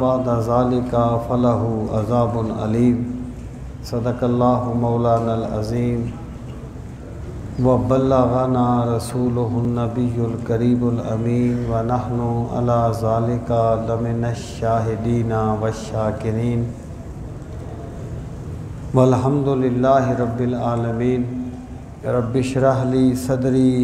بعد ذلك فله عذاب علیم۔ صدق اللہ مولانا العظیم وبلغنا رسوله النبی الکریم الامین ونحن علی ذلك لمن الشاہدین والشاکرین والحمد للہ رب العالمین۔ رب اشرح لی صدری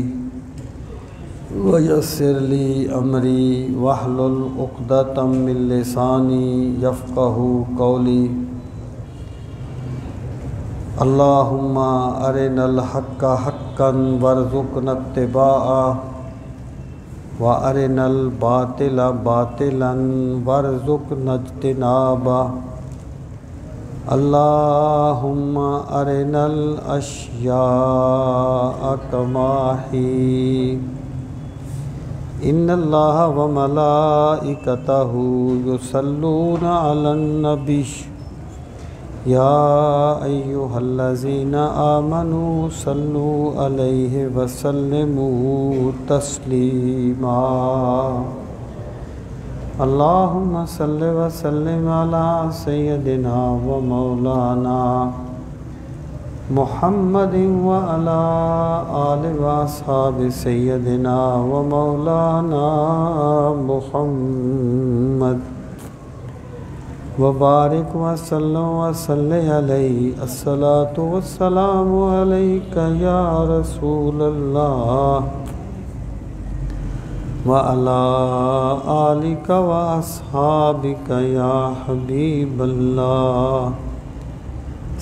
ویسر لی امری واحلل عقدۃ من لسانی یفقہوا قولی۔ اللہم ارنا الحق حقا وارزقنا اتباعہ وارنا الباطل باطلا وارزقنا اجتنابہ۔ اللہم ارنا الاشیاء کما ہی ان اللہ وملائکتہ یصلون علی النبی یا ایہا الذین آمنوا صلوا علیہ وسلموا تسلیما۔ اللہم صل وسلم علی سیدنا و مولانا محمد وعلی آل و اصحاب سیدنا و مولانا محمد وبارک وسلم وصلی علیہ۔ الصلاة والسلام علیک یا رسول اللہ وعلی آلک و اصحابک یا حبیب اللہ۔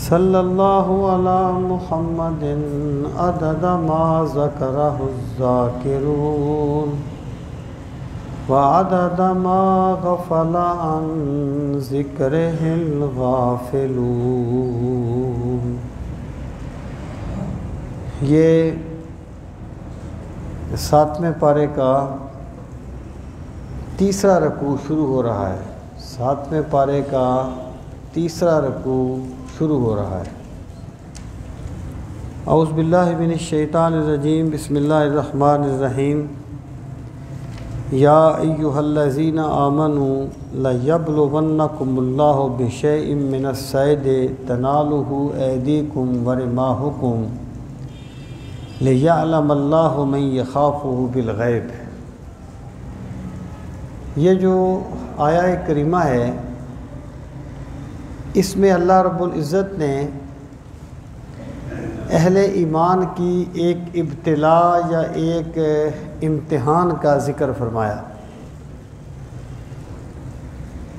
صلی اللہ علی محمد عدد ما ذکرہ الذاکرون وعدد ما غفل عن ذکرہ الغافلون۔ یہ 7ویں پارے کا تیسرا رکوع شروع ہو رہا ہے۔ 7ویں پارے کا تیسرا رکوع شروع ہو رہا ہے۔ اعوذ باللہ من الشیطان الرجیم، بسم اللہ الرحمن الرحیم۔ یا ایہا الذین آمنوا لیبلونکم اللہ بشیء من الصید تنالہ ایدیکم ورماحکم لیعلم اللہ من یخافہ بالغیب۔ یہ جو آیہ کریمہ ہے، اس میں اللہ رب العزت نے اہل ایمان کی ایک ابتلا یا ایک امتحان کا ذکر فرمایا۔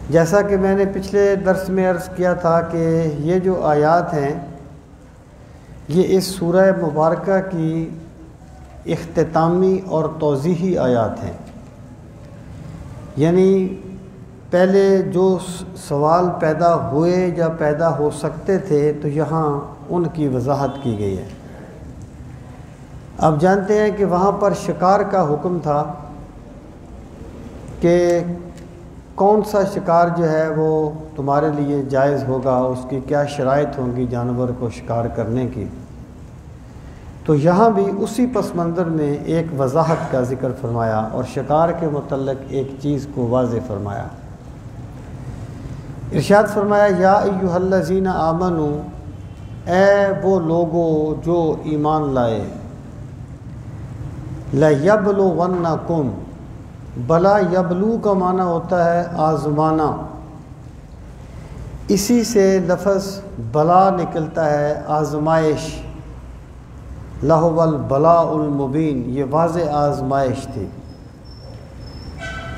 جیسا کہ میں نے پچھلے درس میں عرض کیا تھا کہ یہ جو آیات ہیں یہ اس سورہ مبارکہ کی اختتامی اور توضیحی آیات ہیں، یعنی پہلے جو سوال پیدا ہوئے یا پیدا ہو سکتے تھے تو یہاں ان کی وضاحت کی گئی ہے۔ اب جانتے ہیں کہ وہاں پر شکار کا حکم تھا کہ کون سا شکار جو ہے وہ تمہارے لیے جائز ہوگا، اس کی کیا شرائط ہوں گی جانور کو شکار کرنے کی۔ تو یہاں بھی اسی پس منظر میں ایک وضاحت کا ذکر فرمایا اور شکار کے متعلق ایک چیز کو واضح فرمایا۔ ارشاد فرمایا یا ایہا الذین آمنوا، اے وہ لوگو جو ایمان لائے، لیبلونکم، بلا یبلو کا معنی ہوتا ہے آزمانا، اسی سے لفظ بلا نکلتا ہے، آزمائش، لہو البلاء المبین، یہ واضح آزمائش تھی۔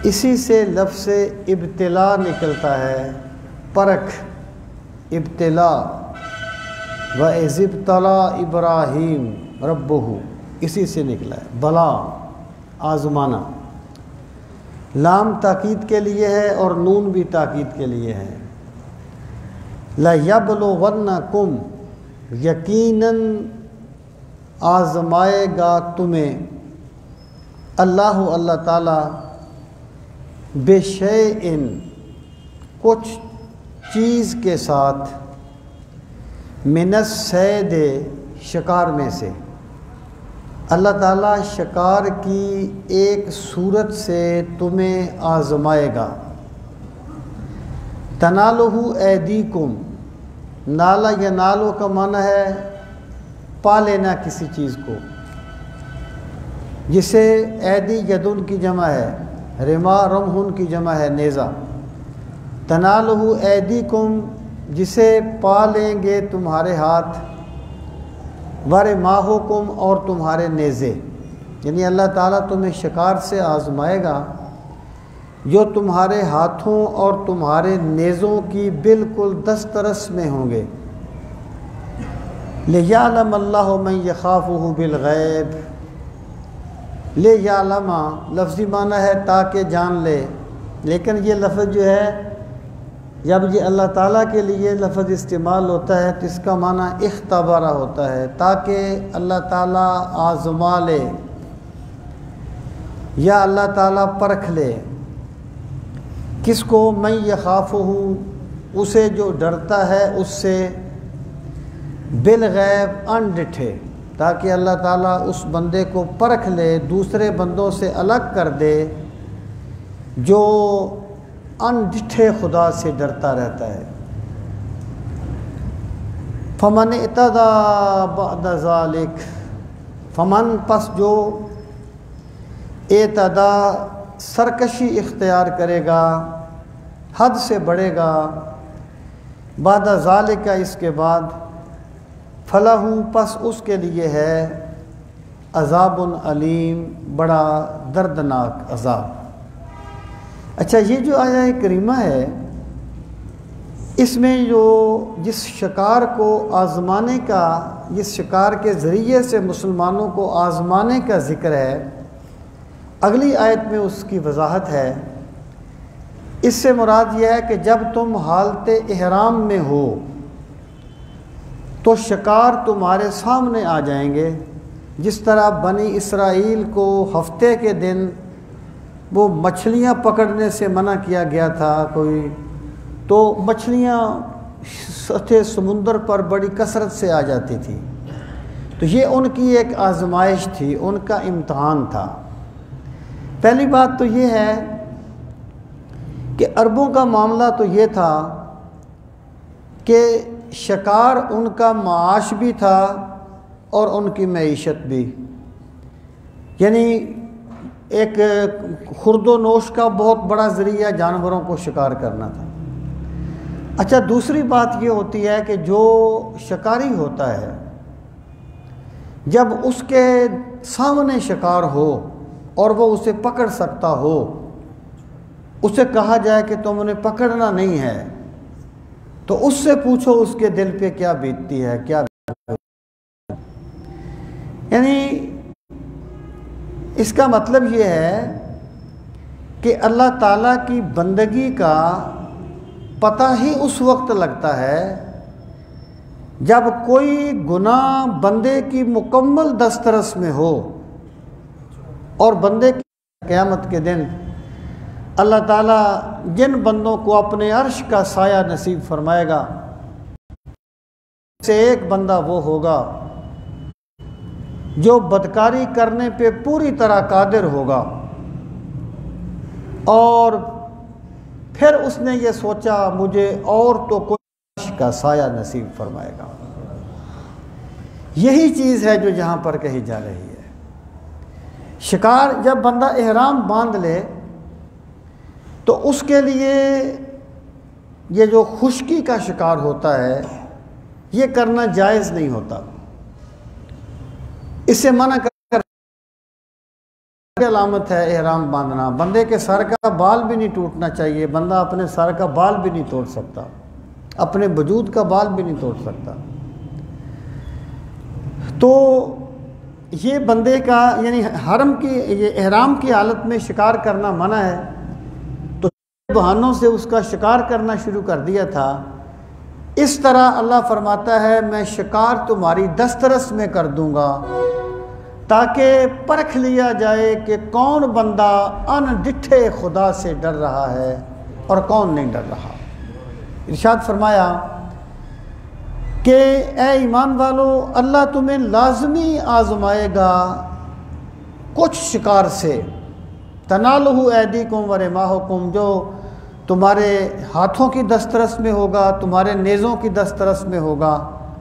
اسی سے لفظ ابتلا نکلتا ہے، پرکھ، ابتلا، وَإِذِ ابْتَلَىٰ إِبْرَاهِيمَ رَبُّهُ، اسی سے نکلا ہے، بلا، آزمانا۔ لام تاکید کے لیے ہے اور نون بھی تاکید کے لیے ہے۔ لَيَبْلُوَنَّكُمْ، یقیناً آزمائے گا تمہیں اللہ تعالیٰ بِشَیْءٍ، کچھ چیز کے ساتھ، من الصید، شکار میں سے۔ اللہ تعالیٰ شکار کی ایک صورت سے تمہیں آزمائے گا۔ تنالہ ایدیکم، نالا یا نالو کا معنی ہے پا لینا کسی چیز کو، جسے ایدی یدن کی جمع ہے، رما رمحن کی جمع ہے نیزہ۔ تنالہ ایدیکم جسے پا لیں گے تمہارے ہاتھ، ورماحکم اور تمہارے نیزے، یعنی اللہ تعالیٰ تمہیں شکار سے آزمائے گا جو تمہارے ہاتھوں اور تمہارے نیزوں کی بالکل دسترس میں ہوں گے۔ لِيَعْلَمَ اللَّهُ مَن يَخَافُهُ بِالْغَيْبِ، لِيَعْلَمَ لفظی معنی ہے تاکہ جان لے، لیکن یہ لفظ جو ہے جب یہ اللہ تعالیٰ کے لیے لفظ استعمال ہوتا ہے تو اس کا معنی اختبارہ ہوتا ہے، تاکہ اللہ تعالیٰ آزما لے یا اللہ تعالیٰ پرکھ لے۔ کس کو؟ من یخافہ، اسے جو ڈرتا ہے اس سے، بالغیب انڈٹھے، تاکہ اللہ تعالیٰ اس بندے کو پرکھ لے، دوسرے بندوں سے الگ کر دے جو انڈٹھے خدا سے ڈرتا رہتا ہے۔ فمن اعتدی بعد ذالک، فمن پس جو اعتدی سرکشی اختیار کرے گا، حد سے بڑھے گا، بعد ذالک اس کے بعد، فلہ پس اس کے لیے ہے عذاب علیم، بڑا دردناک عذاب۔ اچھا، یہ جو آیہ کریمہ ہے اس میں جو جس شکار کو آزمانے کا، جس شکار کے ذریعے سے مسلمانوں کو آزمانے کا ذکر ہے، اگلی آیت میں اس کی وضاحت ہے۔ اس سے مراد یہ ہے کہ جب تم حالت احرام میں ہو تو شکار تمہارے سامنے آ جائیں گے، جس طرح بنی اسرائیل کو ہفتے کے دن وہ مچھلیاں پکڑنے سے منع کیا گیا تھا، کوئی تو مچھلیاں سطح سمندر پر بڑی کثرت سے آ جاتی تھی، تو یہ ان کی ایک آزمائش تھی، ان کا امتحان تھا۔ پہلی بات تو یہ ہے کہ عربوں کا معاملہ تو یہ تھا کہ شکار ان کا معاش بھی تھا اور ان کی معیشت بھی، یعنی ایک خورد و نوش کا بہت بڑا ذریعہ جانوروں کو شکار کرنا تھا۔ اچھا، دوسری بات یہ ہوتی ہے کہ جو شکاری ہوتا ہے جب اس کے سامنے شکار ہو اور وہ اسے پکڑ سکتا ہو، اسے کہا جائے کہ تم انہیں پکڑنا نہیں ہے، تو اس سے پوچھو اس کے دل پہ کیا بیتتی ہے، کیا یعنی اس کا مطلب یہ ہے کہ اللہ تعالیٰ کی بندگی کا پتہ ہی اس وقت لگتا ہے جب کوئی گناہ بندے کی مکمل دسترس میں ہو، اور بندے کی قیامت کے دن اللہ تعالیٰ جن بندوں کو اپنے عرش کا سایہ نصیب فرمائے گا، سے ایک بندہ وہ ہوگا جو بدکاری کرنے پہ پوری طرح قادر ہوگا، اور پھر اس نے یہ سوچا مجھے اور تو کوئی عرش کا سایہ نصیب فرمائے گا۔ یہی چیز ہے جو یہاں پر کہی جا رہی ہے۔ شکار جب بندہ احرام باندھ لے تو اس کے لیے یہ جو خشکی کا شکار ہوتا ہے یہ کرنا جائز نہیں ہوتا، اس سے منع کر علامت ہے احرام باندھنا۔ بندے کے سر کا بال بھی نہیں ٹوٹنا چاہیے، بندہ اپنے سر کا بال بھی نہیں توڑ سکتا، اپنے وجود کا بال بھی نہیں توڑ سکتا۔ تو یہ بندے کا یعنی حرم کی یہ احرام کی حالت میں شکار کرنا منع ہے، تو بہانوں سے اس کا شکار کرنا شروع کر دیا تھا۔ اس طرح اللہ فرماتا ہے میں شکار تمہاری دسترس میں کر دوں گا تاکہ پرکھ لیا جائے کہ کون بندہ ان ڈٹھے خدا سے ڈر رہا ہے اور کون نہیں ڈر رہا۔ ارشاد فرمایا کہ اے ایمان والو، اللہ تمہیں لازمی آزمائے گا کچھ شکار سے، تنالہ ایدیکم ورماحکم، جو تمہارے ہاتھوں کی دسترس میں ہوگا، تمہارے نیزوں کی دسترس میں ہوگا۔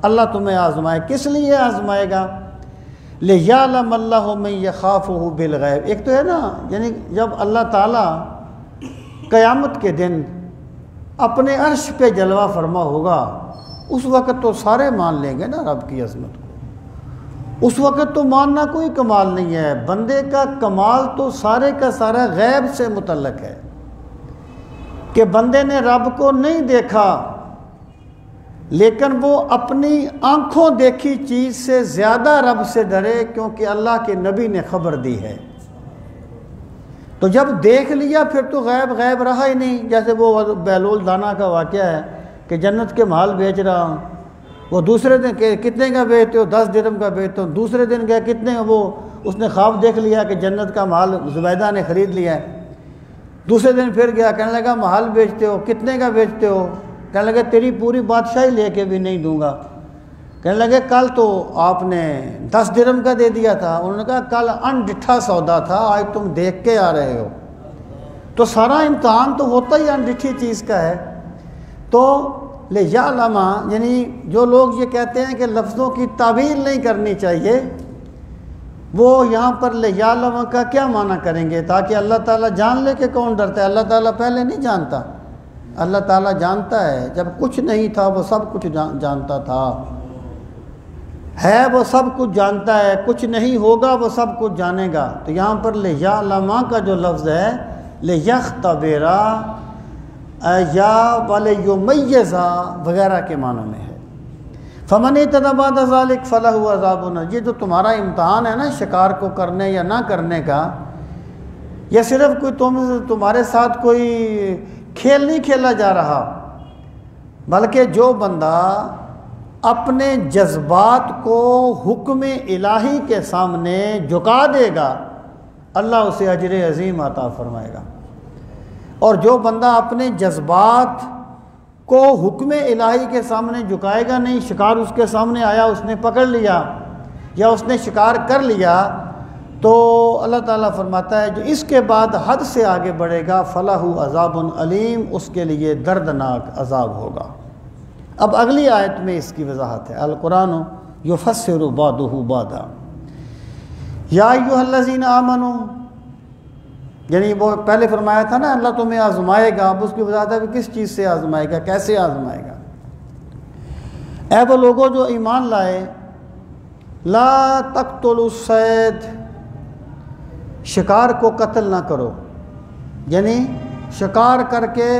اللہ تمہیں آزمائے، کس لیے آزمائے گا؟ لِيَعْلَمَ اللَّهُ مَن يَخَافُهُ بِالْغَيْبِ۔ ایک تو ہے نا، یعنی جب اللہ تعالیٰ قیامت کے دن اپنے عرش پہ جلوہ فرما ہوگا، اس وقت تو سارے مان لیں گے نا رب کی عظمت کو۔ اس وقت تو ماننا کوئی کمال نہیں ہے، بندے کا کمال تو سارے کا سارا غیب سے متعلق ہے، کہ بندے نے رب کو نہیں دیکھا لیکن وہ اپنی آنکھوں دیکھی چیز سے زیادہ رب سے ڈرے، کیونکہ اللہ کے نبی نے خبر دی ہے۔ تو جب دیکھ لیا پھر تو غیب غیب رہا ہی نہیں۔ جیسے وہ بہلول دانا کا واقعہ ہے کہ جنت کے محل بیچ رہا ہوں، وہ دوسرے دن کتنے کا بیچتے ہو؟ 10 درہم کا بیچتا ہوں۔ دوسرے دن گیا کتنے، وہ اس نے خواب دیکھ لیا کہ جنت کا محل زبیدہ نے خرید لیا ہے۔ دوسرے دن پھر گیا، کہنے لگا محل بیچتے ہو، کتنے کا بیچتے ہو؟ کہنے لگے تیری پوری بادشاہی لے کے بھی نہیں دوں گا۔ کہنے لگے کل تو آپ نے 10 درہم کا دے دیا تھا۔ انہوں نے کہا کل انڈٹھا سودا تھا، آج تم دیکھ کے آ رہے ہو۔ تو سارا امتحان تو ہوتا ہی انڈٹھی چیز کا ہے۔ تو لِيَعْلَمَ، یعنی جو لوگ یہ کہتے ہیں کہ لفظوں کی تعبیر نہیں کرنی چاہیے، وہ یہاں پر لِيَعْلَمَ کا کیا معنی کریں گے؟ تاکہ اللہ تعالیٰ جان لے کہ کون ڈرتا ہے۔ اللہ تعالیٰ پہلے نہیں جانتا، اللہ تعالیٰ جانتا ہے، جب کچھ نہیں تھا وہ سب کچھ جانتا تھا، ہے وہ سب کچھ جانتا ہے، کچھ نہیں ہوگا وہ سب کچھ جانے گا۔ تو یہاں پر لِيَعْلَمَ کا جو لفظ ہے لِيَخْتَبِرَ یا وَلِيُمَيِّزَ وغیرہ کے معنی میں ہے۔ فَمَنِ اعْتَدَىٰ بَعْدَ ذَلِكَ فَلَهُ عَذَابٌ أَلِيمٌ۔ یہ جو تمہارا امتحان ہے نا شکار کو کرنے یا نہ کرنے کا، یہ صرف کوئی تمہارے ساتھ کوئی کھیل نہیں کھیلا جا رہا، بلکہ جو بندہ اپنے جذبات کو حکم الہی کے سامنے جھکا دے گا، اللہ اسے اجر عظیم عطا فرمائے گا۔ اور جو بندہ اپنے جذبات کو حکم الہی کے سامنے جھکائے گا نہیں، شکار اس کے سامنے آیا، اس نے پکڑ لیا یا اس نے شکار کر لیا، تو اللہ تعالیٰ فرماتا ہے جو اس کے بعد حد سے آگے بڑھے گا فَلَهُ عَذَابٌ علیم، اس کے لیے دردناک عذاب ہوگا۔ اب اگلی آیت میں اس کی وضاحت ہے۔ القرآن یفسر بعضہ بعضا یا ایھا الذین آمنوا، یعنی وہ پہلے فرمایا تھا نا اللہ تمہیں آزمائے گا، اب اس کی وضاحت ہے کہ کس چیز سے آزمائے گا، کیسے آزمائے گا۔ اے وہ لوگوں جو ایمان لائے، لا تقتلوا الصید، شکار کو قتل نہ کرو، یعنی شکار کر کے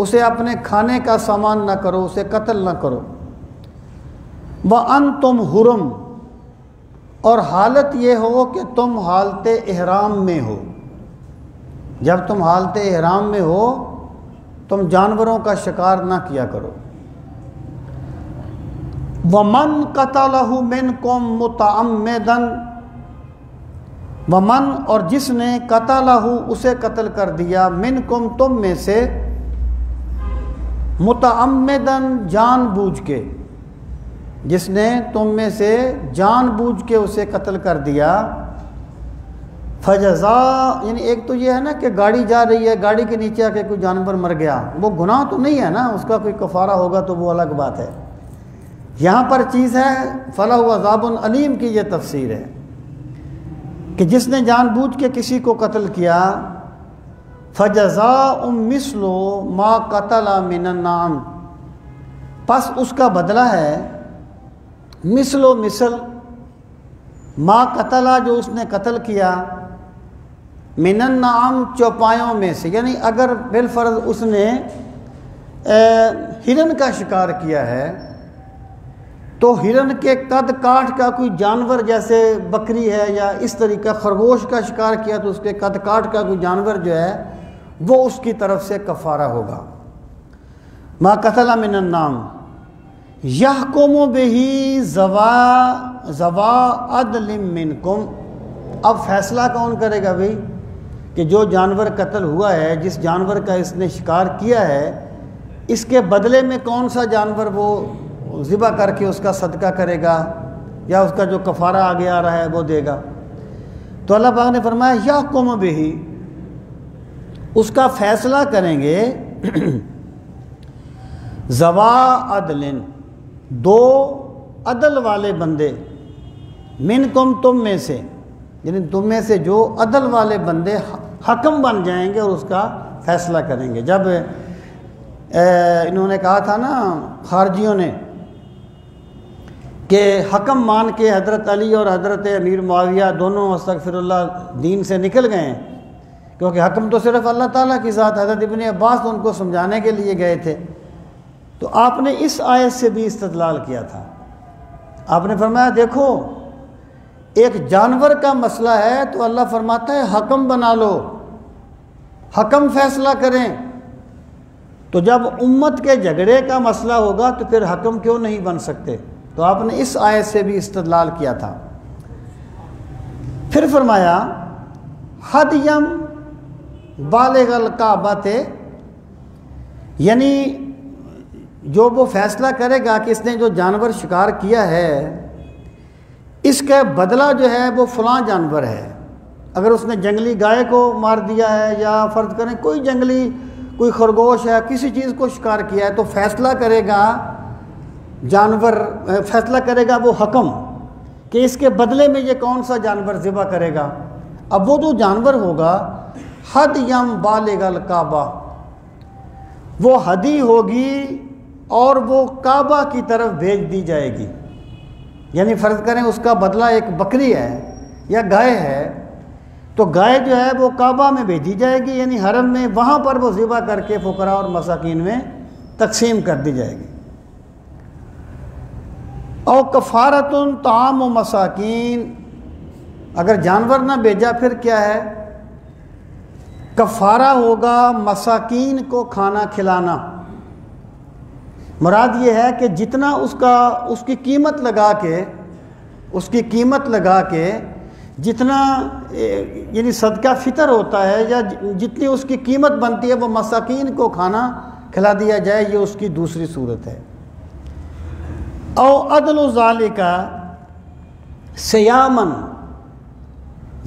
اسے اپنے کھانے کا سامان نہ کرو، اسے قتل نہ کرو۔ وَأَنْتُمْ حُرُمٌ، اور حالت یہ ہو کہ تم حالت احرام میں ہو۔ جب تم حالت احرام میں ہو تم جانوروں کا شکار نہ کیا کرو۔ وَمَنْ قَتَلَهُ مِنْكُمْ مُتَعَمِّدًا، ومن، اور جس نے قتلہ اسے قتل کر دیا، منکم تم میں سے، متعمدن جان بوجھ کے، جس نے تم میں سے جان بوجھ کے اسے قتل کر دیا، فجزاء، یعنی ایک تو یہ ہے نا کہ گاڑی جا رہی ہے، گاڑی کے نیچے آ کے کوئی جانور مر گیا، وہ گناہ تو نہیں ہے نا، اس کا کوئی کفارہ ہوگا تو وہ الگ بات ہے۔ یہاں پر چیز ہے فَلَهُ عَذَابٌ علیم کی یہ تفسیر ہے کہ جس نے جان بوجھ کے کسی کو قتل کیا، فَجَزَاءٌ مِثْلُ مَا قَتَلَ مِنَ النَّعَمِ، پس اس کا بدلہ ہے مثل و مثل ما قتل، جو اس نے قتل کیا، من النعم، چوپایوں میں سے، یعنی اگر بالفرض اس نے ہرن کا شکار کیا ہے تو ہرن کے قد کاٹ کا کوئی جانور، جیسے بکری ہے یا اس طریقہ خرگوش کا شکار کیا تو اس کے قد کاٹ کا کوئی جانور جو ہے وہ اس کی طرف سے کفارہ ہوگا۔ ما قتل من النعم یحکم بہ ذوا عدل منکم، اب فیصلہ کون کرے گا بھئی کہ جو جانور قتل ہوا ہے، جس جانور کا اس نے شکار کیا ہے، اس کے بدلے میں کون سا جانور وہ ذبح کر کے اس کا صدقہ کرے گا یا اس کا جو کفارہ آگے آ رہا ہے وہ دے گا۔ تو اللہ پاک نے فرمایا یحکم بہ، اس کا فیصلہ کریں گے ذوا عدل، دو عدل والے بندے، منکم تم میں سے، یعنی تم میں سے جو عدل والے بندے حکم بن جائیں گے اور اس کا فیصلہ کریں گے۔ جب انہوں نے کہا تھا نا خارجیوں نے کہ حکم مان کے حضرت علی اور حضرت امیر معاویہ دونوں استغفر اللہ دین سے نکل گئے ہیں، کیونکہ حکم تو صرف اللہ تعالیٰ کی ذات، حضرت ابن عباس ان کو سمجھانے کے لیے گئے تھے، تو آپ نے اس آیت سے بھی استدلال کیا تھا۔ آپ نے فرمایا دیکھو ایک جانور کا مسئلہ ہے تو اللہ فرماتا ہے حکم بنا لو، حکم فیصلہ کریں، تو جب امت کے جھگڑے کا مسئلہ ہوگا تو پھر حکم کیوں نہیں بن سکتے؟ تو آپ نے اس آیت سے بھی استدلال کیا تھا۔ پھر فرمایا ہدیم بالغ الکعبۃ، یعنی جو وہ فیصلہ کرے گا کہ اس نے جو جانور شکار کیا ہے اس کا بدلہ جو ہے وہ فلاں جانور ہے، اگر اس نے جنگلی گائے کو مار دیا ہے یا فرض کریں کوئی جنگلی کوئی خرگوش ہے کسی چیز کو شکار کیا ہے، تو فیصلہ کرے گا جانور، فیصلہ کرے گا وہ حکم کہ اس کے بدلے میں یہ کون سا جانور ذبح کرے گا۔ اب وہ جو جانور ہوگا ہدیم بالغ الکعبہ، وہ ہدی ہوگی اور وہ کعبہ کی طرف بھیج دی جائے گی، یعنی فرض کریں اس کا بدلہ ایک بکری ہے یا گائے ہے، تو گائے جو ہے وہ کعبہ میں بھیجی جائے گی، یعنی حرم میں، وہاں پر وہ ذبح کر کے فقراء اور مساکین میں تقسیم کر دی جائے گی۔ او کفارۃ طعام و مساکین، اگر جانور نہ بھیجا پھر کیا ہے؟ کفارہ ہوگا مساکین کو کھانا کھلانا۔ مراد یہ ہے کہ جتنا اس کی قیمت لگا کے جتنا یعنی صدقہ فطر ہوتا ہے یا جتنی اس کی قیمت بنتی ہے وہ مساکین کو کھانا کھلا دیا جائے، یہ اس کی دوسری صورت ہے۔ او عدل ذالک صیامن،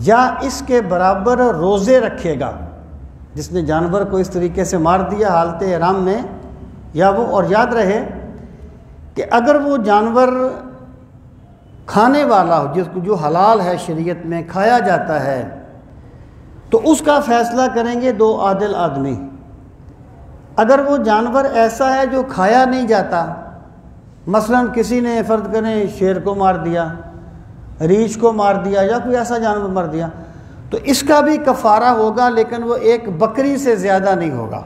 یا اس کے برابر روزے رکھے گا، جس نے جانور کو اس طریقے سے مار دیا حالت احرام میں، یا وہ، اور یاد رہے کہ اگر وہ جانور کھانے والا ہو، جس کو جو حلال ہے شریعت میں کھایا جاتا ہے، تو اس کا فیصلہ کریں گے دو عادل آدمی۔ اگر وہ جانور ایسا ہے جو کھایا نہیں جاتا، مثلا کسی نے فرض کریں شیر کو مار دیا، ریچھ کو مار دیا، یا کوئی ایسا جانور مار دیا، تو اس کا بھی کفارہ ہوگا، لیکن وہ ایک بکری سے زیادہ نہیں ہوگا،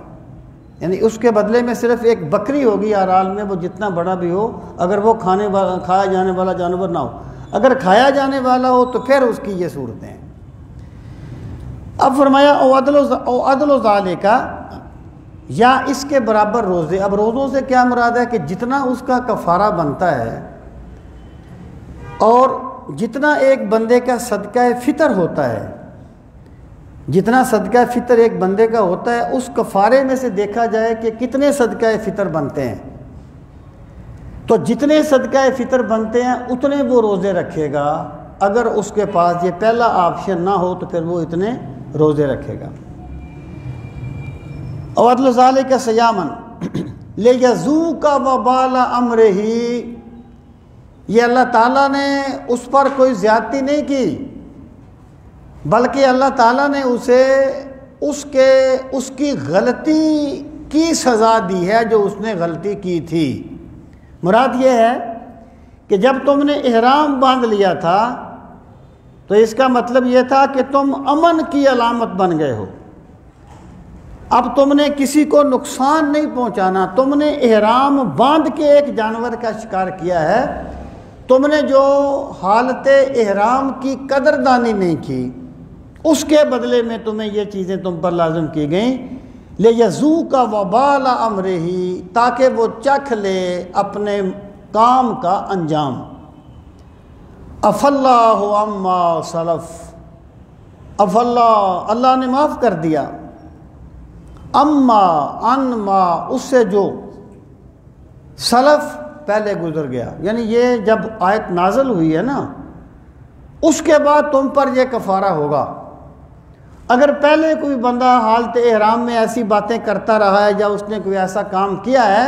یعنی اس کے بدلے میں صرف ایک بکری ہوگی ہر حال میں، وہ جتنا بڑا بھی ہو، اگر وہ کھایا جانے والا جانور نہ ہو۔ اگر کھایا جانے والا ہو تو پھر اس کی یہ صورتیں ہیں۔ اب فرمایا او عدل و ذالک، یا اس کے برابر روزے۔ اب روزوں سے کیا مراد ہے کہ جتنا اس کا کفارہ بنتا ہے اور جتنا ایک بندے کا صدقہ فطر ہوتا ہے، جتنا صدقہ فطر ایک بندے کا ہوتا ہے، اس کفارے میں سے دیکھا جائے کہ کتنے صدقہ فطر بنتے ہیں، تو جتنے صدقہ فطر بنتے ہیں اتنے وہ روزے رکھے گا۔ اگر اس کے پاس یہ پہلا آپشن نہ ہو تو پھر وہ اتنے روزے رکھے گا۔ اور عدل ذالک صیامن لیذوق وبال امرہ، یہ اللہ تعالیٰ نے اس پر کوئی زیادتی نہیں کی، بلکہ اللہ تعالیٰ نے اسے اس کی غلطی کی سزا دی ہے جو اس نے غلطی کی تھی۔ مراد یہ ہے کہ جب تم نے احرام باندھ لیا تھا تو اس کا مطلب یہ تھا کہ تم امن کی علامت بن گئے ہو، اب تم نے کسی کو نقصان نہیں پہنچانا، تم نے احرام باندھ کے ایک جانور کا شکار کیا ہے، تم نے جو حالت احرام کی قدردانی نہیں کی، اس کے بدلے میں تمہیں یہ چیزیں تم پر لازم کی گئیں، لیذوق وبال امرہ، تاکہ وہ چکھ لے اپنے کام کا انجام۔ عفا اللہ عما سلف، عفا اللہ نے معاف کر دیا، انما اس سے جو سلف پہلے گزر گیا، یعنی یہ جب آیت نازل ہوئی ہے نا، اس کے بعد تم پر یہ کفارہ ہوگا، اگر پہلے کوئی بندہ حالت احرام میں ایسی باتیں کرتا رہا ہے یا اس نے کوئی ایسا کام کیا ہے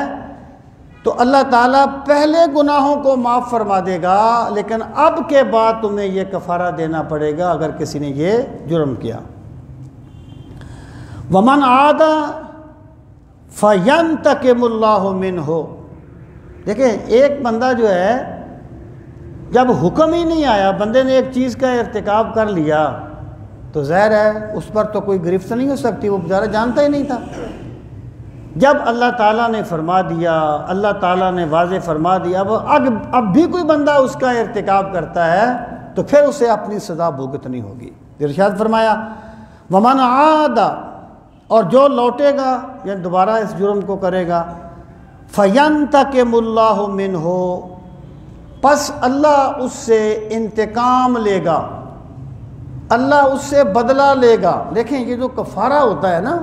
تو اللہ تعالیٰ پہلے گناہوں کو معاف فرما دے گا، لیکن اب کے بعد تمہیں یہ کفارہ دینا پڑے گا اگر کسی نے یہ جرم کیا۔ وَمَنْ عَادَ فَيَنْتَقِمُ اللَّهُ مِنْهُ۔ دیکھیں ایک بندہ جو ہے جب حکم ہی نہیں آیا، بندے نے ایک چیز کا ارتکاب کر لیا تو ظاہر ہے اس پر تو کوئی گرفت نہیں ہو سکتی، وہ بیچارہ جانتا ہی نہیں تھا۔ جب اللہ تعالیٰ نے فرما دیا، اللہ تعالیٰ نے واضح فرما دیا، اب بھی کوئی بندہ اس کا ارتکاب کرتا ہے تو پھر اسے اپنی سزا بھگتنی ہوگی۔ ارشاد فرمایا وَمَنْ عَادَ، اور جو لوٹے گا یعنی دوبارہ اس جرم کو کرے گا، فَيَنْتَقِمُ اللَّهُ مِنْهُ، پس اللہ اس سے انتقام لے گا، اللہ اس سے بدلہ لے گا۔ دیکھیں یہ جو کفارہ ہوتا ہے نا،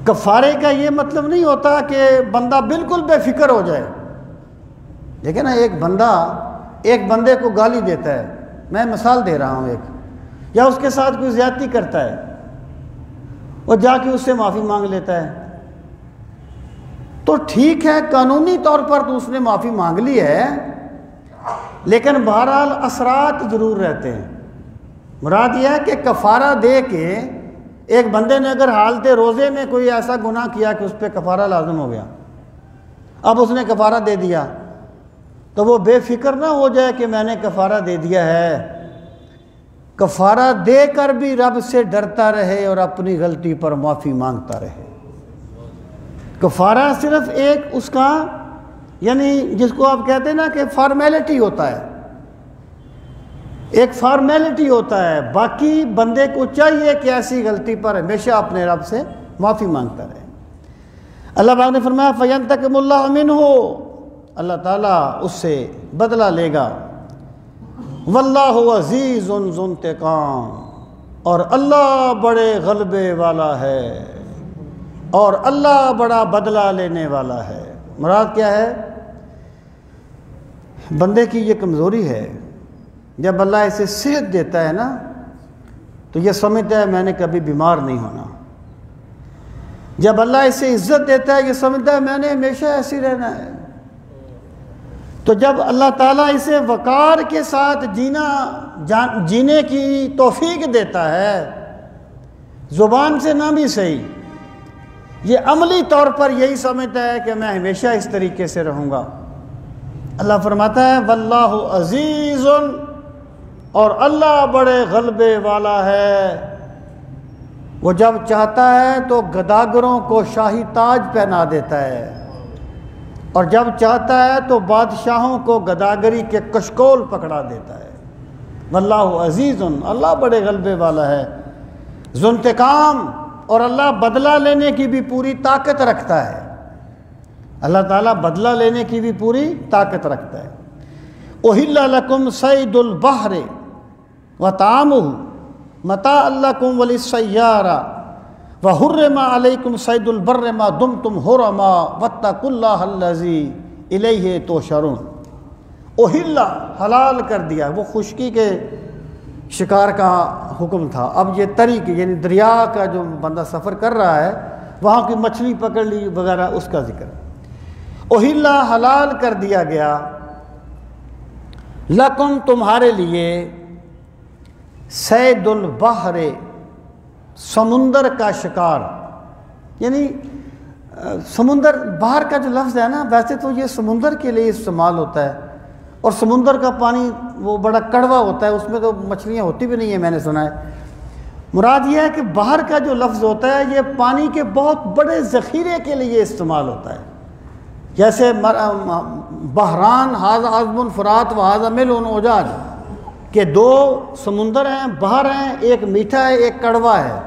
کفارے کا یہ مطلب نہیں ہوتا کہ بندہ بالکل بے فکر ہو جائے۔ دیکھیں نا ایک بندہ ایک بندے کو گالی دیتا ہے، میں مثال دے رہا ہوں ایک، یا اس کے ساتھ کوئی زیادتی کرتا ہے اور جا کے اس سے معافی مانگ لیتا ہے تو ٹھیک ہے، قانونی طور پر تو اس نے معافی مانگ لی ہے، لیکن بہرحال اثرات ضرور رہتے ہیں۔ مراد یہ ہے کہ کفارہ دے کے ایک بندے نے اگر حالت روزے میں کوئی ایسا گناہ کیا کہ اس پہ کفارہ لازم ہو گیا، اب اس نے کفارہ دے دیا تو وہ بے فکر نہ ہو جائے کہ میں نے کفارہ دے دیا ہے، کفارہ دے کر بھی رب سے ڈرتا رہے اور اپنی غلطی پر معافی مانگتا رہے۔ کفارہ صرف ایک اس کا یعنی جس کو آپ کہتے ہیں نا کہ فارمیلٹی ہوتا ہے، ایک فارمیلٹی ہوتا ہے، باقی بندے کو چاہیے کہ ایسی غلطی پر ہمیشہ اپنے رب سے معافی مانگتا رہے۔ اللہ پاک نے فرمایا فَيَنْتَقِمُ اللَّهُ مِنْهُ، اللہ تعالیٰ اس سے بدلہ لے گا۔ وَاللَّهُ عَزِيزٌ ذُو انتقام، اور اللہ بڑے غلبے والا ہے اور اللہ بڑا بدلہ لینے والا ہے۔ مراد کیا ہے؟ بندے کی یہ کمزوری ہے، جب اللہ اسے صحت دیتا ہے نا تو یہ سمجھتا ہے میں نے کبھی بیمار نہیں ہونا، جب اللہ اسے عزت دیتا ہے یہ سمجھتا ہے میں نے ہمیشہ ایسی رہنا ہے، تو جب اللہ تعالیٰ اسے وقار کے ساتھ جینے کی توفیق دیتا ہے، زبان سے نہ بھی صحیح، یہ عملی طور پر یہی سمجھتا ہے کہ میں ہمیشہ اس طریقے سے رہوں گا۔ اللہ فرماتا ہے واللہ عزیز، اور اللہ بڑے غلبے والا ہے، وہ جب چاہتا ہے تو گداگروں کو شاہی تاج پہنا دیتا ہے، اور جب چاہتا ہے تو بادشاہوں کو گداگری کے کشکول پکڑا دیتا ہے۔ واللہ عزیز، اللہ بڑے غلبے والا ہے، ذو انتقام، اور اللہ بدلہ لینے کی بھی پوری طاقت رکھتا ہے، اللہ تعالیٰ بدلہ لینے کی بھی پوری طاقت رکھتا ہے۔ احل لکم صید البحر وطعامہ متاعا لکم وللسیارہ وحرم علیکم صید البر ما دمتم حرما واتقوا اللہ الذی الیہ تحشرون۔ احل، حلال کر دیا، وہ خشکی کے شکار کا حکم تھا، اب یہ طریق یعنی دریا کا جو بندہ سفر کر رہا ہے وہاں کی مچھلی پکڑ لی وغیرہ اس کا ذکر ہے۔ احل، حلال کر دیا گیا، لکم، تمہارے لیے، صید البحر، سمندر کا شکار، یعنی سمندر، باہر کا جو لفظ ہے نا ویسے تو یہ سمندر کے لیے استعمال ہوتا ہے، اور سمندر کا پانی وہ بڑا کڑوا ہوتا ہے، اس میں تو مچھلیاں ہوتی بھی نہیں ہیں، میں نے سنا ہے۔ مراد یہ ہے کہ باہر کا جو لفظ ہوتا ہے یہ پانی کے بہت بڑے ذخیرے کے لیے استعمال ہوتا ہے، جیسے بحران ھذا عذب فرات و ھذا ملح اجاج، کہ دو سمندر ہیں، بحر ہیں، ایک میٹھا ہے ایک کڑوا ہے،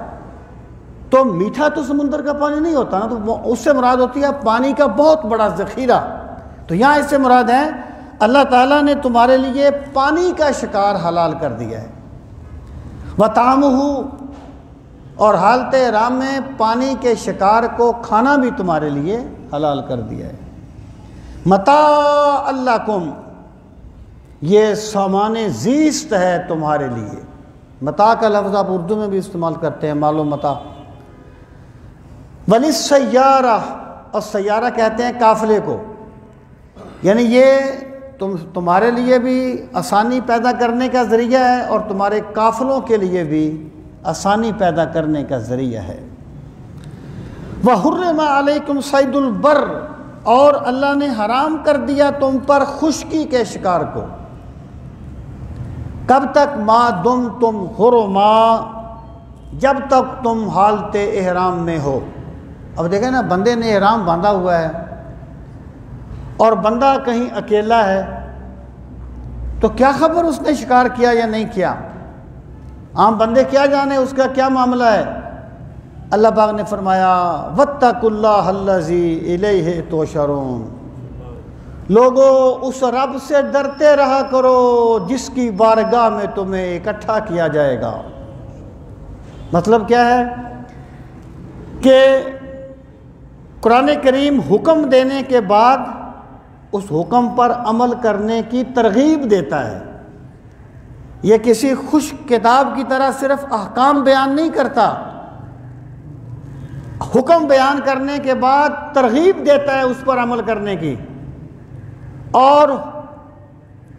تو میٹھا تو سمندر کا پانی نہیں ہوتا نا، تو اس سے مراد ہوتی ہے پانی کا بہت بڑا ذخیرہ۔ تو یہاں اس سے مراد ہے اللہ تعالیٰ نے تمہارے لیے پانی کا شکار حلال کر دیا ہے، وطعامہ، اور حالت احرام میں پانی کے شکار کو کھانا بھی تمہارے لیے حلال کر دیا ہے۔ متاعا لکم، یہ سامان زیست ہے تمہارے لیے، متاع کا لفظ آپ اردو میں بھی استعمال کرتے ہیں، مال و متاع۔ وَلِلسَّيَّارَةِ، اور سیارہ کہتے ہیں قافلے کو، یعنی یہ تمہارے لیے بھی آسانی پیدا کرنے کا ذریعہ ہے اور تمہارے قافلوں کے لیے بھی آسانی پیدا کرنے کا ذریعہ ہے۔ وَحُرِّمَ عَلَيْكُمْ صَيْدُ الْبَرِّ، اور اللہ نے حرام کر دیا تم پر خشکی کے شکار کو۔ کب تک؟ ما دمتم حرما، جب تک تم حالت احرام میں ہو۔ اب دیکھیں نا، بندے نے احرام باندھا ہوا ہے اور بندہ کہیں اکیلا ہے تو کیا خبر اس نے شکار کیا یا نہیں کیا، عام بندے کیا جانے اس کا کیا معاملہ ہے۔ اللہ پاک نے فرمایا وَاتَّقُوا اللَّهَ الَّذِي إِلَيْهِ تُحْشَرُونَ، لوگو اس رب سے ڈرتے رہا کرو جس کی بارگاہ میں تمہیں اکٹھا کیا جائے گا۔ مطلب کیا ہے کہ قرآن کریم حکم دینے کے بعد اس حکم پر عمل کرنے کی ترغیب دیتا ہے۔ یہ کسی خشک کتاب کی طرح صرف احکام بیان نہیں کرتا، حکم بیان کرنے کے بعد ترغیب دیتا ہے اس پر عمل کرنے کی۔ اور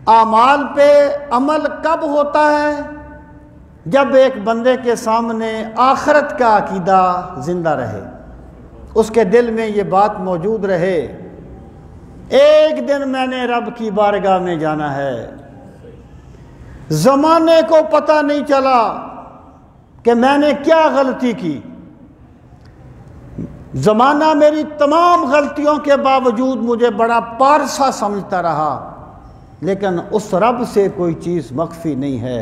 اعمال پہ عمل کب ہوتا ہے؟ جب ایک بندے کے سامنے آخرت کا عقیدہ زندہ رہے، اس کے دل میں یہ بات موجود رہے ایک دن میں نے رب کی بارگاہ میں جانا ہے۔ زمانے کو پتہ نہیں چلا کہ میں نے کیا غلطی کی، زمانہ میری تمام غلطیوں کے باوجود مجھے بڑا پارسا سمجھتا رہا، لیکن اس رب سے کوئی چیز مخفی نہیں ہے،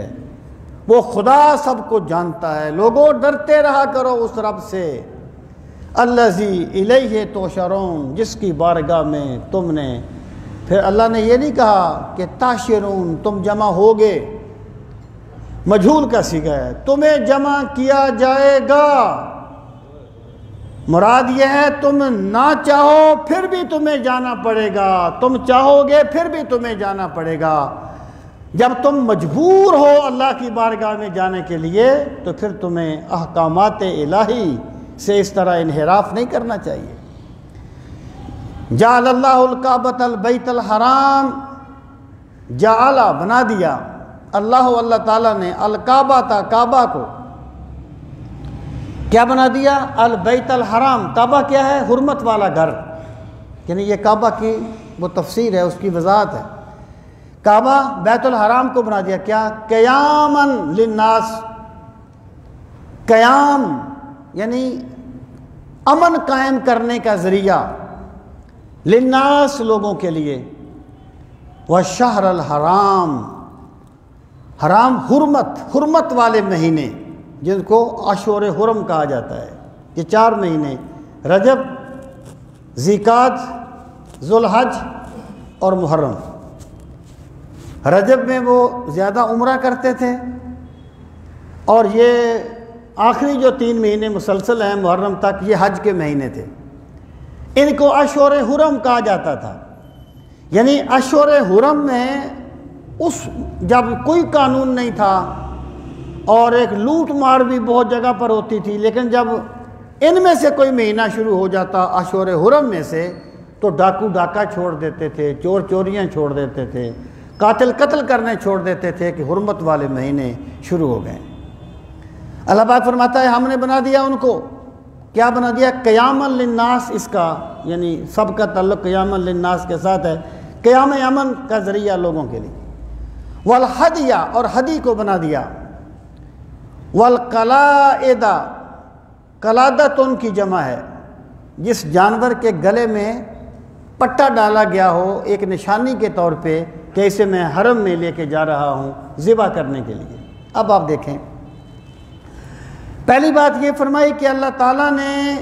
وہ خدا سب کو جانتا ہے۔ لوگوں ڈرتے رہا کرو اس رب سے، الذی الیہ تحشرون، جس کی بارگاہ میں تم نے، پھر اللہ نے یہ نہیں کہا کہ تحشرون تم جمع ہوگے، مجہول کا صیغہ ہے، تمہیں جمع کیا جائے گا، مراد یہ ہے تم نہ چاہو پھر بھی تمہیں جانا پڑے گا، تم چاہو گے پھر بھی تمہیں جانا پڑے گا۔ جب تم مجبور ہو اللہ کی بارگاہ میں جانے کے لیے تو پھر تمہیں احکامات الہی سے اس طرح انحراف نہیں کرنا چاہیے۔ جعل اللہ الکعبۃ البیت الحرام، جعل بنا دیا اللہ تعالیٰ نے الکعبہ تا کعبہ کو کیا بنا دیا؟ البیت الحرام، کعبہ کیا ہے؟ حرمت والا گھر، یعنی یہ کعبہ کی وہ تفسیر ہے، اس کی وضاحت ہے۔ کعبہ بیت الحرام کو بنا دیا کیا؟ قیاماً للناس، قیام یعنی امن قائم کرنے کا ذریعہ، للناس لوگوں کے لیے، والشہر الحرام، حرام حرمت والے مہینے جن کو اشہر حرم کہا جاتا ہے، یہ 4 مہینے رجب، ذیقعد، ذوالحج اور محرم۔ رجب میں وہ زیادہ عمرہ کرتے تھے اور یہ آخری جو 3 مہینے مسلسل ہیں محرم تک، یہ حج کے مہینے تھے، ان کو اشہر حرم کہا جاتا تھا۔ یعنی اشہر حرم میں جب کوئی قانون نہیں تھا اور ایک لوٹ مار بھی بہت جگہ پر ہوتی تھی، لیکن جب ان میں سے کوئی مہینہ شروع ہو جاتا اشہر حرم میں سے تو ڈاکو ڈاکہ چھوڑ دیتے تھے، چور چوریاں چھوڑ دیتے تھے، قاتل قتل کرنے چھوڑ دیتے تھے کہ حرمت والے مہینے شروع ہو گئے۔ اللہ پاک فرماتا ہے ہم نے بنا دیا ان کو، کیا بنا دیا؟ قیاماً للناس، اس کا یعنی سب کا تعلق قیاماً للناس کے ساتھ ہے، قیام امن کا ذریعہ لوگوں کے لیے۔ والہدیہ، اور ہدی کو بنا دیا۔ والقلائد، قلادت ان کی جمع ہے، جس جانور کے گلے میں پٹا ڈالا گیا ہو ایک نشانی کے طور پہ کہ اسے میں حرم میں لے کے جا رہا ہوں ذبح کرنے کے لیے۔ اب آپ دیکھیں، پہلی بات یہ فرمائی کہ اللہ تعالیٰ نے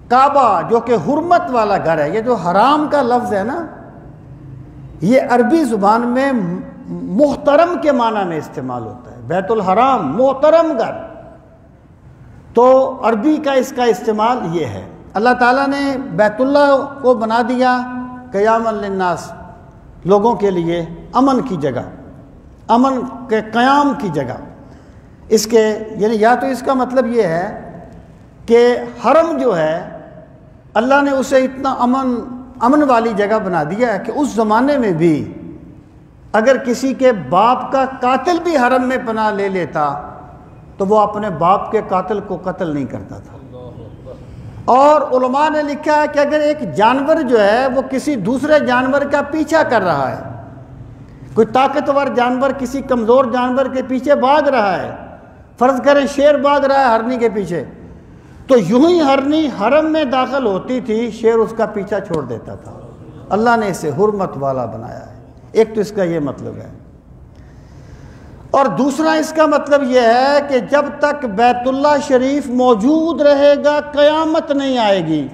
کعبہ جو کہ حرمت والا گھر ہے، یہ جو حرام کا لفظ ہے نا، یہ عربی زبان میں محترم کے معنی میں استعمال ہوتا ہے۔ بیت الحرام محترم گھر، تو عربی کا اس کا استعمال یہ ہے۔ اللہ تعالیٰ نے بیت اللہ کو بنا دیا قیام للناس، لوگوں کے لیے امن کی جگہ، امن کے قیام کی جگہ۔ اس کے یعنی یا تو اس کا مطلب یہ ہے کہ حرم جو ہے اللہ نے اسے اتنا امن والی جگہ بنا دیا ہے کہ اس زمانے میں بھی اگر کسی کے باپ کا قاتل بھی حرم میں پناہ لے لیتا تو وہ اپنے باپ کے قاتل کو قتل نہیں کرتا تھا۔ اور علماء نے لکھا ہے کہ اگر ایک جانور جو ہے وہ کسی دوسرے جانور کا پیچھا کر رہا ہے، کوئی طاقتور جانور کسی کمزور جانور کے پیچھے بھاگ رہا ہے، فرض کریں شیر بھاگ رہا ہے ہرنی کے پیچھے، تو یوں ہی ہرنی حرم میں داخل ہوتی تھی شیر اس کا پیچھا چھوڑ دیتا تھا۔ اللہ نے اسے حرمت والا بنایا ہے۔ ایک تو اس کا یہ مطلب ہے، اور دوسرا اس کا مطلب یہ ہے کہ جب تک بیت اللہ شریف موجود رہے گا قیامت نہیں آئے گی۔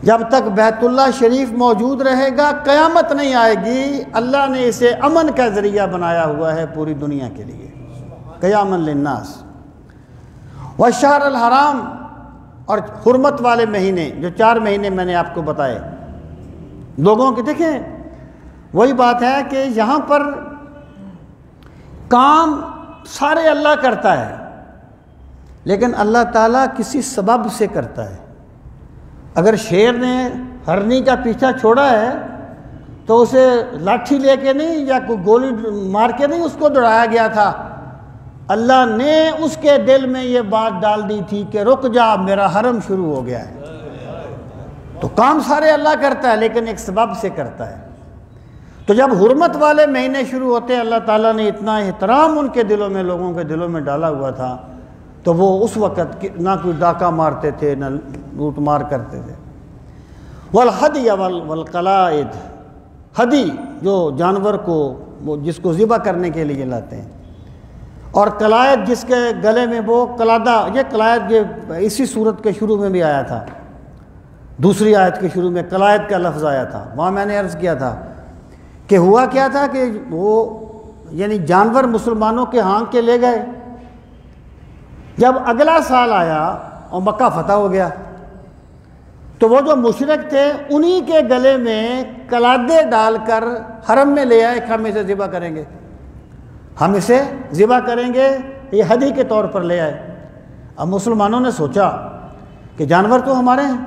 جب تک بیت اللہ شریف موجود رہے گا قیامت نہیں آئے گی۔ اللہ نے اسے امن کا ذریعہ بنایا ہوا ہے پوری دنیا کے لیے، قیاما للناس۔ والشہر الحرام، اور حرمت والے مہینے جو 4 مہینے میں نے آپ کو بتائے لوگوں کے، دیکھیں وہی بات ہے کہ یہاں پر کام سارے اللہ کرتا ہے، لیکن اللہ تعالیٰ کسی سبب سے کرتا ہے۔ اگر شیر نے ہرنی کا پیچھا چھوڑا ہے تو اسے لاٹھی لے کے نہیں یا کوئی گولی مار کے نہیں اس کو دوڑایا گیا تھا، اللہ نے اس کے دل میں یہ بات ڈال دی تھی کہ رک جا میرا حرم شروع ہو گیا ہے۔ تو کام سارے اللہ کرتا ہے لیکن ایک سبب سے کرتا ہے۔ تو جب حرمت والے مہینے شروع ہوتے اللہ تعالیٰ نے اتنا احترام ان کے دلوں میں، لوگوں کے دلوں میں ڈالا ہوا تھا، تو وہ اس وقت نہ کوئی ڈاکہ مارتے تھے نہ لوٹ مار کرتے تھے۔ والہدی والقلائد، ہدی جو جانور کو جس کو ذبح کرنے کے لیے لاتے ہیں، اور قلائد جس کے گلے میں وہ قلادہ، یہ قلائد یہ اسی صورت کے شروع میں بھی آیا تھا، دوسری آیت کے شروع میں قلائد کا لفظ آیا تھا۔ وہاں میں نے عرض کیا تھا کہ ہوا کیا تھا کہ وہ یعنی جانور مسلمانوں کے ہانک کے لے گئے، جب اگلا سال آیا اور مکہ فتح ہو گیا تو وہ جو مشرک تھے انہی کے گلے میں قلادے ڈال کر حرم میں لے آئے کہ ہم اسے ذبح کریں گے، ہم اسے ذبح کریں گے، یہ ہدی کے طور پر لے آئے۔ اب مسلمانوں نے سوچا کہ جانور تو ہمارے ہیں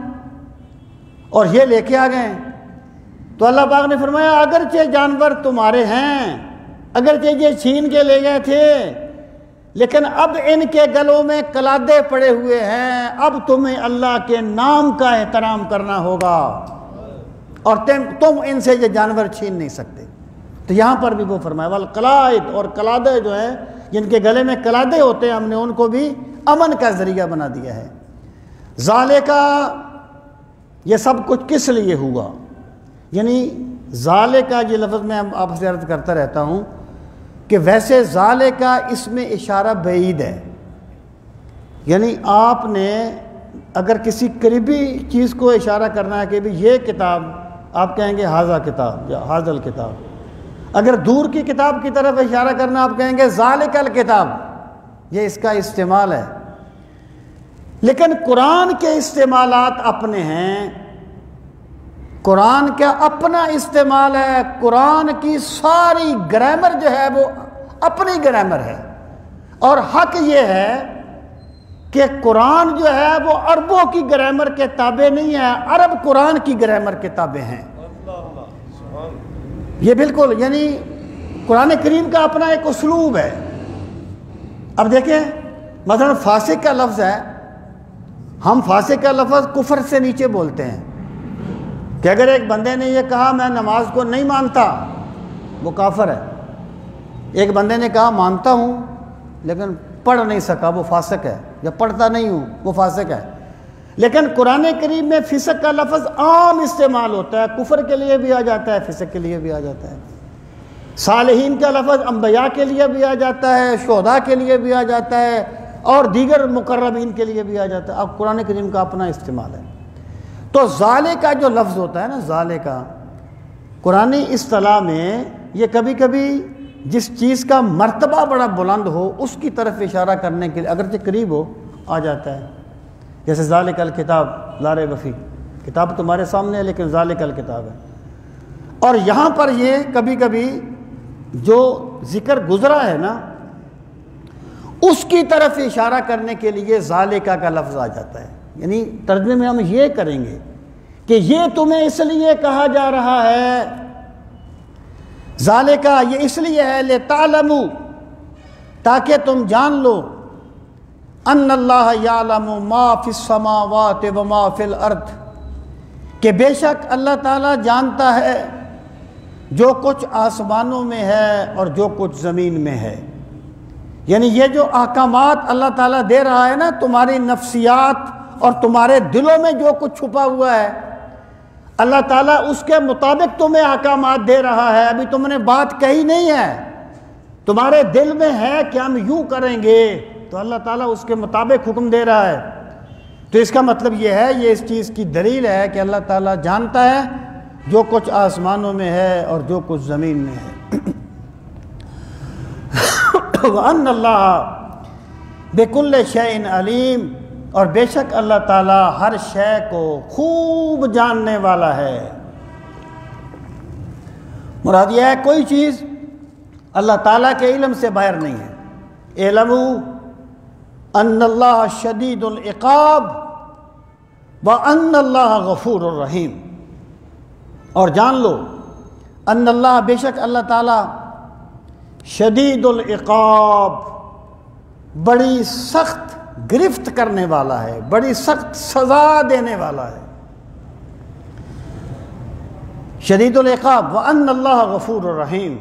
اور یہ لے کے آ گئے ہیں، تو اللہ پاک نے فرمایا اگرچہ جانور تمہارے ہیں، اگرچہ یہ چھین کے لے گئے تھے، لیکن اب ان کے گلوں میں قلادے پڑے ہوئے ہیں، اب تمہیں اللہ کے نام کا احترام کرنا ہوگا اور تم ان سے یہ جانور چھین نہیں سکتے۔ تو یہاں پر بھی وہ فرمایا والقلائد، اور قلادے جو ہیں جن کے گلے میں قلادے ہوتے ہیں ہم نے ان کو بھی امن کا ذریعہ بنا دیا ہے۔ ذالکا، یہ سب کچھ کس لیے ہوا؟ یعنی ذالکا یہ لفظ میں آپ سے عرض کرتا رہتا ہوں کہ ویسے ذالکا اس میں اشارہ بعید ہے، یعنی آپ نے اگر کسی قریبی چیز کو اشارہ کرنا ہے کہ بھی یہ کتاب، آپ کہیں گے ھذا کتاب یا ھذا الکتاب، اگر دور کی کتاب کی طرف اشارہ کرنا آپ کہیں گے ذالک الکتاب، یہ اس کا استعمال ہے۔ لیکن قرآن کے استعمالات اپنے ہیں، قرآن کا اپنا استعمال ہے، قرآن کی ساری گرامر جو ہے وہ اپنی گرامر ہے، اور حق یہ ہے کہ قرآن جو ہے وہ عربوں کی گرامر کے تابع نہیں ہے، عرب قرآن کی گرامر کے تابع ہیں۔ یہ بالکل یعنی قرآن کریم کا اپنا ایک اسلوب ہے۔ اب دیکھیں مثلا فاسق کا لفظ ہے، ہم فاسق کا لفظ کفر سے نیچے بولتے ہیں کہ اگر ایک بندے نے یہ کہا میں نماز کو نہیں مانتا وہ کافر ہے، ایک بندے نے کہا مانتا ہوں لیکن پڑھ نہیں سکا وہ فاسق ہے، یا پڑھتا نہیں ہوں وہ فاسق ہے۔ لیکن قرآن کریم میں فسق کا لفظ عام استعمال ہوتا ہے، کفر کے لیے بھی آ جاتا ہے، فسق کے لیے بھی آ جاتا ہے، صالحین کا لفظ انبیاء کے لیے بھی آ جاتا ہے، شہداء کے لیے بھی آ جاتا ہے، اور دیگر مقربین کے لیے بھی آ جاتا ہے۔ اب قرآن کریم کا اپنا استعمال ہے۔ تو ذالک کا جو لفظ ہوتا ہے نا، ذالک کا قرآنی اصطلاح میں یہ کبھی کبھی جس چیز کا مرتبہ بڑا بلند ہو اس کی طرف اشارہ کرنے کے لیے اگرچہ قریب ہو آ جاتا ہے، جیسے ذالک الکتاب لا ریب فیہ، کتاب تمہارے سامنے ہے لیکن ذالک الکتاب ہے۔ اور یہاں پر یہ کبھی کبھی جو ذکر گزرا ہے نا اس کی طرف اشارہ کرنے کے لیے ذالکہ کا لفظ آ جاتا ہے. یعنی ترجمے میں ہم یہ کریں گے کہ یہ تمہیں اس لیے کہا جا رہا ہے، ذالکہ یہ اس لیے ہے لتعلموا تاکہ تم جان لو، ان اللہ یعلم ما فی السماوات وما فی الارض کہ بے شک اللہ تعالیٰ جانتا ہے جو کچھ آسمانوں میں ہے اور جو کچھ زمین میں ہے. یعنی یہ جو احکامات اللہ تعالیٰ دے رہا ہے نا، تمہاری نفسیات اور تمہارے دلوں میں جو کچھ چھپا ہوا ہے، اللہ تعالیٰ اس کے مطابق تمہیں احکامات دے رہا ہے. ابھی تم نے بات کہی نہیں ہے، تمہارے دل میں ہے کہ ہم یوں کریں گے، تو اللہ تعالیٰ اس کے مطابق حکم دے رہا ہے. تو اس کا مطلب یہ ہے، یہ اس چیز کی دلیل ہے کہ اللہ تعالیٰ جانتا ہے جو کچھ آسمانوں میں ہے اور جو کچھ زمین میں ہے. وَأَنَّ اللَّهَ بِكُلِّ شَيْءٍ عَلِيمٌ اور بے شک اللہ تعالیٰ ہر شے کو خوب جاننے والا ہے. مراد یہ ہے کوئی چیز اللہ تعالیٰ کے علم سے باہر نہیں ہے. اعلموا ان اللہ شدید العقاب وان اللہ غفور الرحیم، اور جان لو ان اللہ بے شک اللہ تعالیٰ شدید العقاب بڑی سخت گرفت کرنے والا ہے، بڑی سخت سزا دینے والا ہے. شدید العقاب وان اللہ غفور الرحیم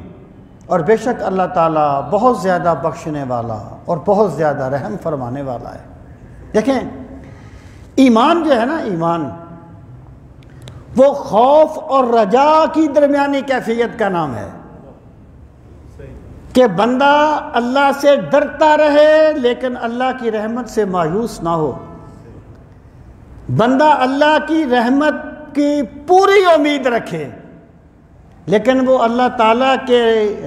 اور بے شک اللہ تعالیٰ بہت زیادہ بخشنے والا اور بہت زیادہ رحم فرمانے والا ہے. دیکھیں ایمان جو ہے نا، ایمان وہ خوف اور رجا کی درمیانی کیفیت کا نام ہے کہ بندہ اللہ سے ڈرتا رہے لیکن اللہ کی رحمت سے مایوس نہ ہو. بندہ اللہ کی رحمت کی پوری امید رکھے لیکن وہ اللہ تعالیٰ کے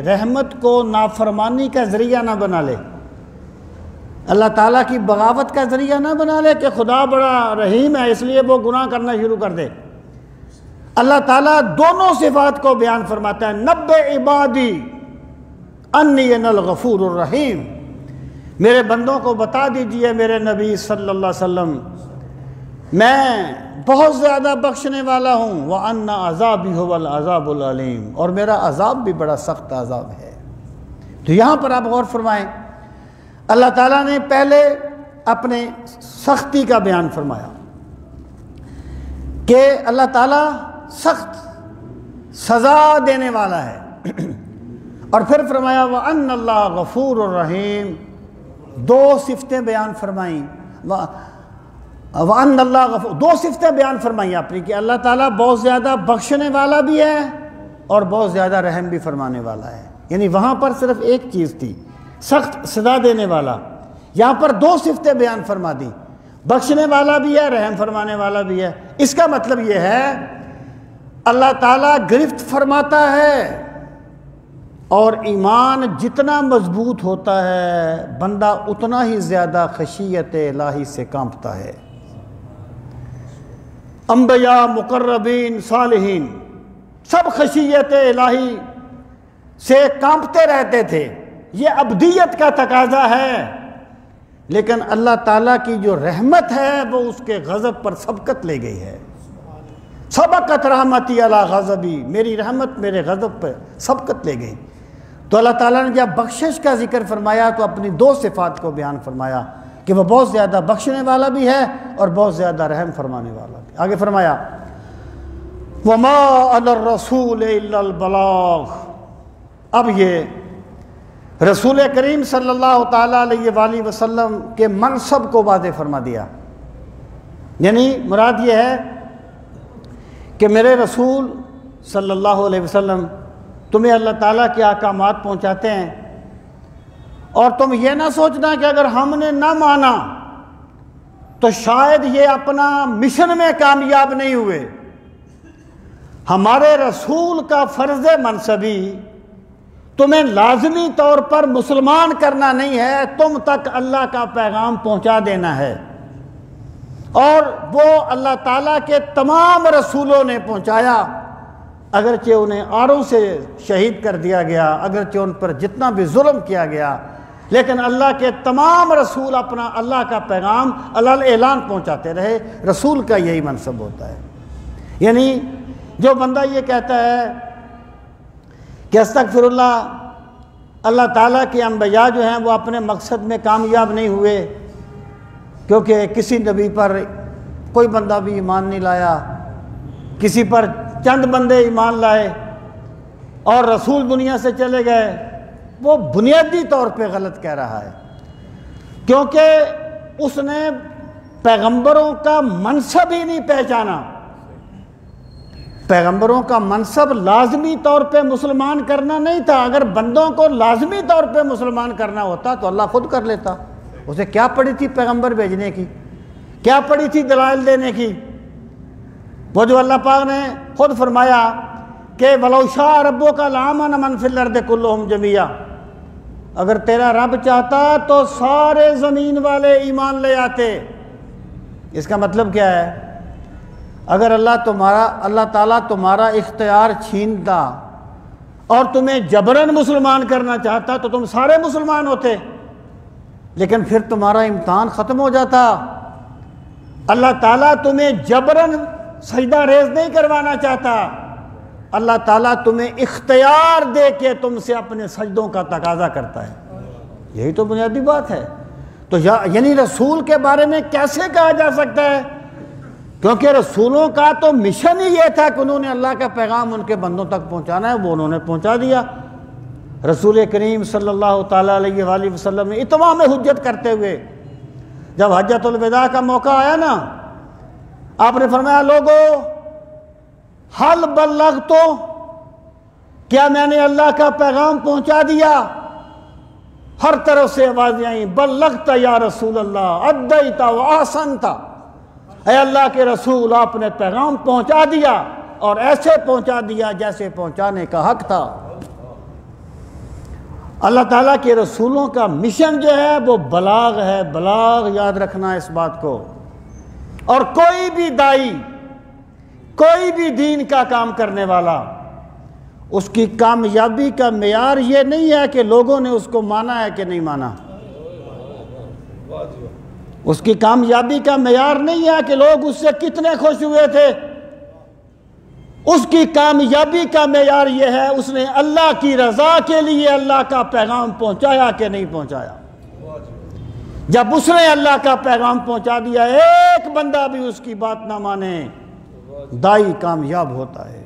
رحمت کو نافرمانی کا ذریعہ نہ بنا لے، اللہ تعالیٰ کی بغاوت کا ذریعہ نہ بنا لے کہ خدا بڑا رحیم ہے اس لیے وہ گناہ کرنا شروع کر دے. اللہ تعالیٰ دونوں صفات کو بیان فرماتا ہے. نبئ عبادی انی انا الغفور الرحیم، میرے بندوں کو بتا دیجئے میرے نبی صلی اللہ علیہ وسلم میں بہت زیادہ بخشنے والا ہوں، وَأَنَّ عَذَابِي هُوَ الْعَذَابُ الْعَلِيمُ اور میرا عذاب بھی بڑا سخت عذاب ہے. تو یہاں پر آپ غور فرمائیں، اللہ تعالیٰ نے پہلے اپنے سختی کا بیان فرمایا کہ اللہ تعالیٰ سخت سزا دینے والا ہے، اور پھر فرمایا وَأَنَّ اللَّهَ غَفُورٌ الرَّحِيمٌ، دو صفتیں بیان فرمائیں. وَأَنَّ اللَّهَ غَفُورٌ، دو صفتیں بیان فرمائیں اپنی کہ اللہ تعالیٰ بہت زیادہ بخشنے والا بھی ہے اور بہت زیادہ رحم بھی فرمانے والا ہے. یعنی وہاں پر صرف ایک چیز تھی، سخت سزا دینے والا، یہاں پر دو صفتیں بیان فرما دی، بخشنے والا بھی ہے رحم فرمانے والا بھی ہے. اس کا مطلب یہ ہے اللہ تعالیٰ گرفت فرماتا ہے، اور ایمان جتنا مضبوط ہوتا ہے بندہ اتنا ہی زیادہ خشیت الہی سے کانپتا ہے. انبیاء، مقربین، صالحین سب خشیت الہی سے کانپتے رہتے تھے، یہ ابدیت کا تقاضا ہے. لیکن اللہ تعالیٰ کی جو رحمت ہے وہ اس کے غضب پر سبقت لے گئی ہے. سبقت رحمتی علی غضبی، میری رحمت میرے غضب پر سبقت لے گئی. تو اللہ تعالیٰ نے جب بخشش کا ذکر فرمایا تو اپنی دو صفات کو بیان فرمایا کہ وہ بہت زیادہ بخشنے والا بھی ہے اور بہت زیادہ رحم فرمانے والا بھی. آگے فرمایا وَمَا عَلَى الرَّسُولِ إِلَّا الْبَلَاغُ. اب یہ رسول کریم صلی اللہ تعالیٰ علیہ وآلہ وسلم کے منصب کو واضح فرما دیا. یعنی مراد یہ ہے کہ میرے رسول صلی اللہ علیہ وسلم تمہیں اللہ تعالیٰ کے احکامات پہنچاتے ہیں، اور تم یہ نہ سوچنا کہ اگر ہم نے نہ مانا تو شاید یہ اپنا مشن میں کامیاب نہیں ہوئے. ہمارے رسول کا فرض منصبی تمہیں لازمی طور پر مسلمان کرنا نہیں ہے، تم تک اللہ کا پیغام پہنچا دینا ہے. اور وہ اللہ تعالیٰ کے تمام رسولوں نے پہنچایا، اگرچہ انہیں آروں سے شہید کر دیا گیا، اگرچہ ان پر جتنا بھی ظلم کیا گیا، لیکن اللہ کے تمام رسول اپنا اللہ کا پیغام اللہ اعلان پہنچاتے رہے. رسول کا یہی منصب ہوتا ہے. یعنی جو بندہ یہ کہتا ہے کہ استغفر اللہ، اللہ تعالیٰ کے انبیاء جو ہیں وہ اپنے مقصد میں کامیاب نہیں ہوئے کیونکہ کسی نبی پر کوئی بندہ بھی ایمان نہیں لایا، کسی پر چند بندے ایمان لائے اور رسول دنیا سے چلے گئے، وہ بنیادی طور پہ غلط کہہ رہا ہے، کیونکہ اس نے پیغمبروں کا منصب ہی نہیں پہچانا. پیغمبروں کا منصب لازمی طور پہ مسلمان کرنا نہیں تھا. اگر بندوں کو لازمی طور پہ مسلمان کرنا ہوتا تو اللہ خود کر لیتا. اسے کیا پڑی تھی پیغمبر بھیجنے کی، کیا پڑی تھی دلائل دینے کی؟ وہ جو اللہ پاک نے خود فرمایا کہ وَلَوْ شَاءَ رَبُّكَ لَآمَنَ مَنْ فِي الْأَرْضِ كُلُّهُمْ جَمِيعًا، اگر تیرا رب چاہتا تو سارے زمین والے ایمان لے آتے. اس کا مطلب کیا ہے؟ اگر اللہ تعالیٰ تمہارا اختیار چھینتا اور تمہیں جبراً مسلمان کرنا چاہتا تو تم سارے مسلمان ہوتے، لیکن پھر تمہارا امتحان ختم ہو جاتا. اللہ تعالیٰ تمہیں جبراً سجدہ ریز نہیں کروانا چاہتا، اللہ تعالیٰ تمہیں اختیار دے کے تم سے اپنے سجدوں کا تقاضا کرتا ہے. یہی تو بنیادی بات ہے. تو یعنی رسول کے بارے میں کیسے کہا جا سکتا ہے؟ کیونکہ رسولوں کا تو مشن ہی یہ تھا کہ انہوں نے اللہ کا پیغام ان کے بندوں تک پہنچانا ہے، وہ انہوں نے پہنچا دیا. رسول کریم صلی اللہ تعالیٰ علیہ وآلہ وسلم نے اتمام حجت کرتے ہوئے جب حجۃ الوداع کا موقع آیا نا، آپ نے فرمایا لوگو حل بلغت، کیا میں نے اللہ کا پیغام پہنچا دیا؟ ہر طرف سے آوازیں آئیں بلغت یا رسول اللہ، ادیت و احسنت، اے اللہ کے رسول آپ نے پیغام پہنچا دیا اور ایسے پہنچا دیا جیسے پہنچانے کا حق تھا. اللہ تعالیٰ کے رسولوں کا مشن جو ہے وہ بلاغ ہے. بلاغ یاد رکھنا اس بات کو. اور کوئی بھی دائی، کوئی بھی دین کا کام کرنے والا، اس کی کامیابی کا معیار یہ نہیں ہے کہ لوگوں نے اس کو مانا ہے کہ نہیں مانا. اس کی کامیابی کا معیار نہیں ہے کہ لوگ اس سے کتنے خوش ہوئے تھے. اس کی کامیابی کا معیار یہ ہے اس نے اللہ کی رضا کے لیے اللہ کا پیغام پہنچایا کہ نہیں پہنچایا. جب اس نے اللہ کا پیغام پہنچا دیا، ایک بندہ بھی اس کی بات نہ مانے، دائی کامیاب ہوتا ہے.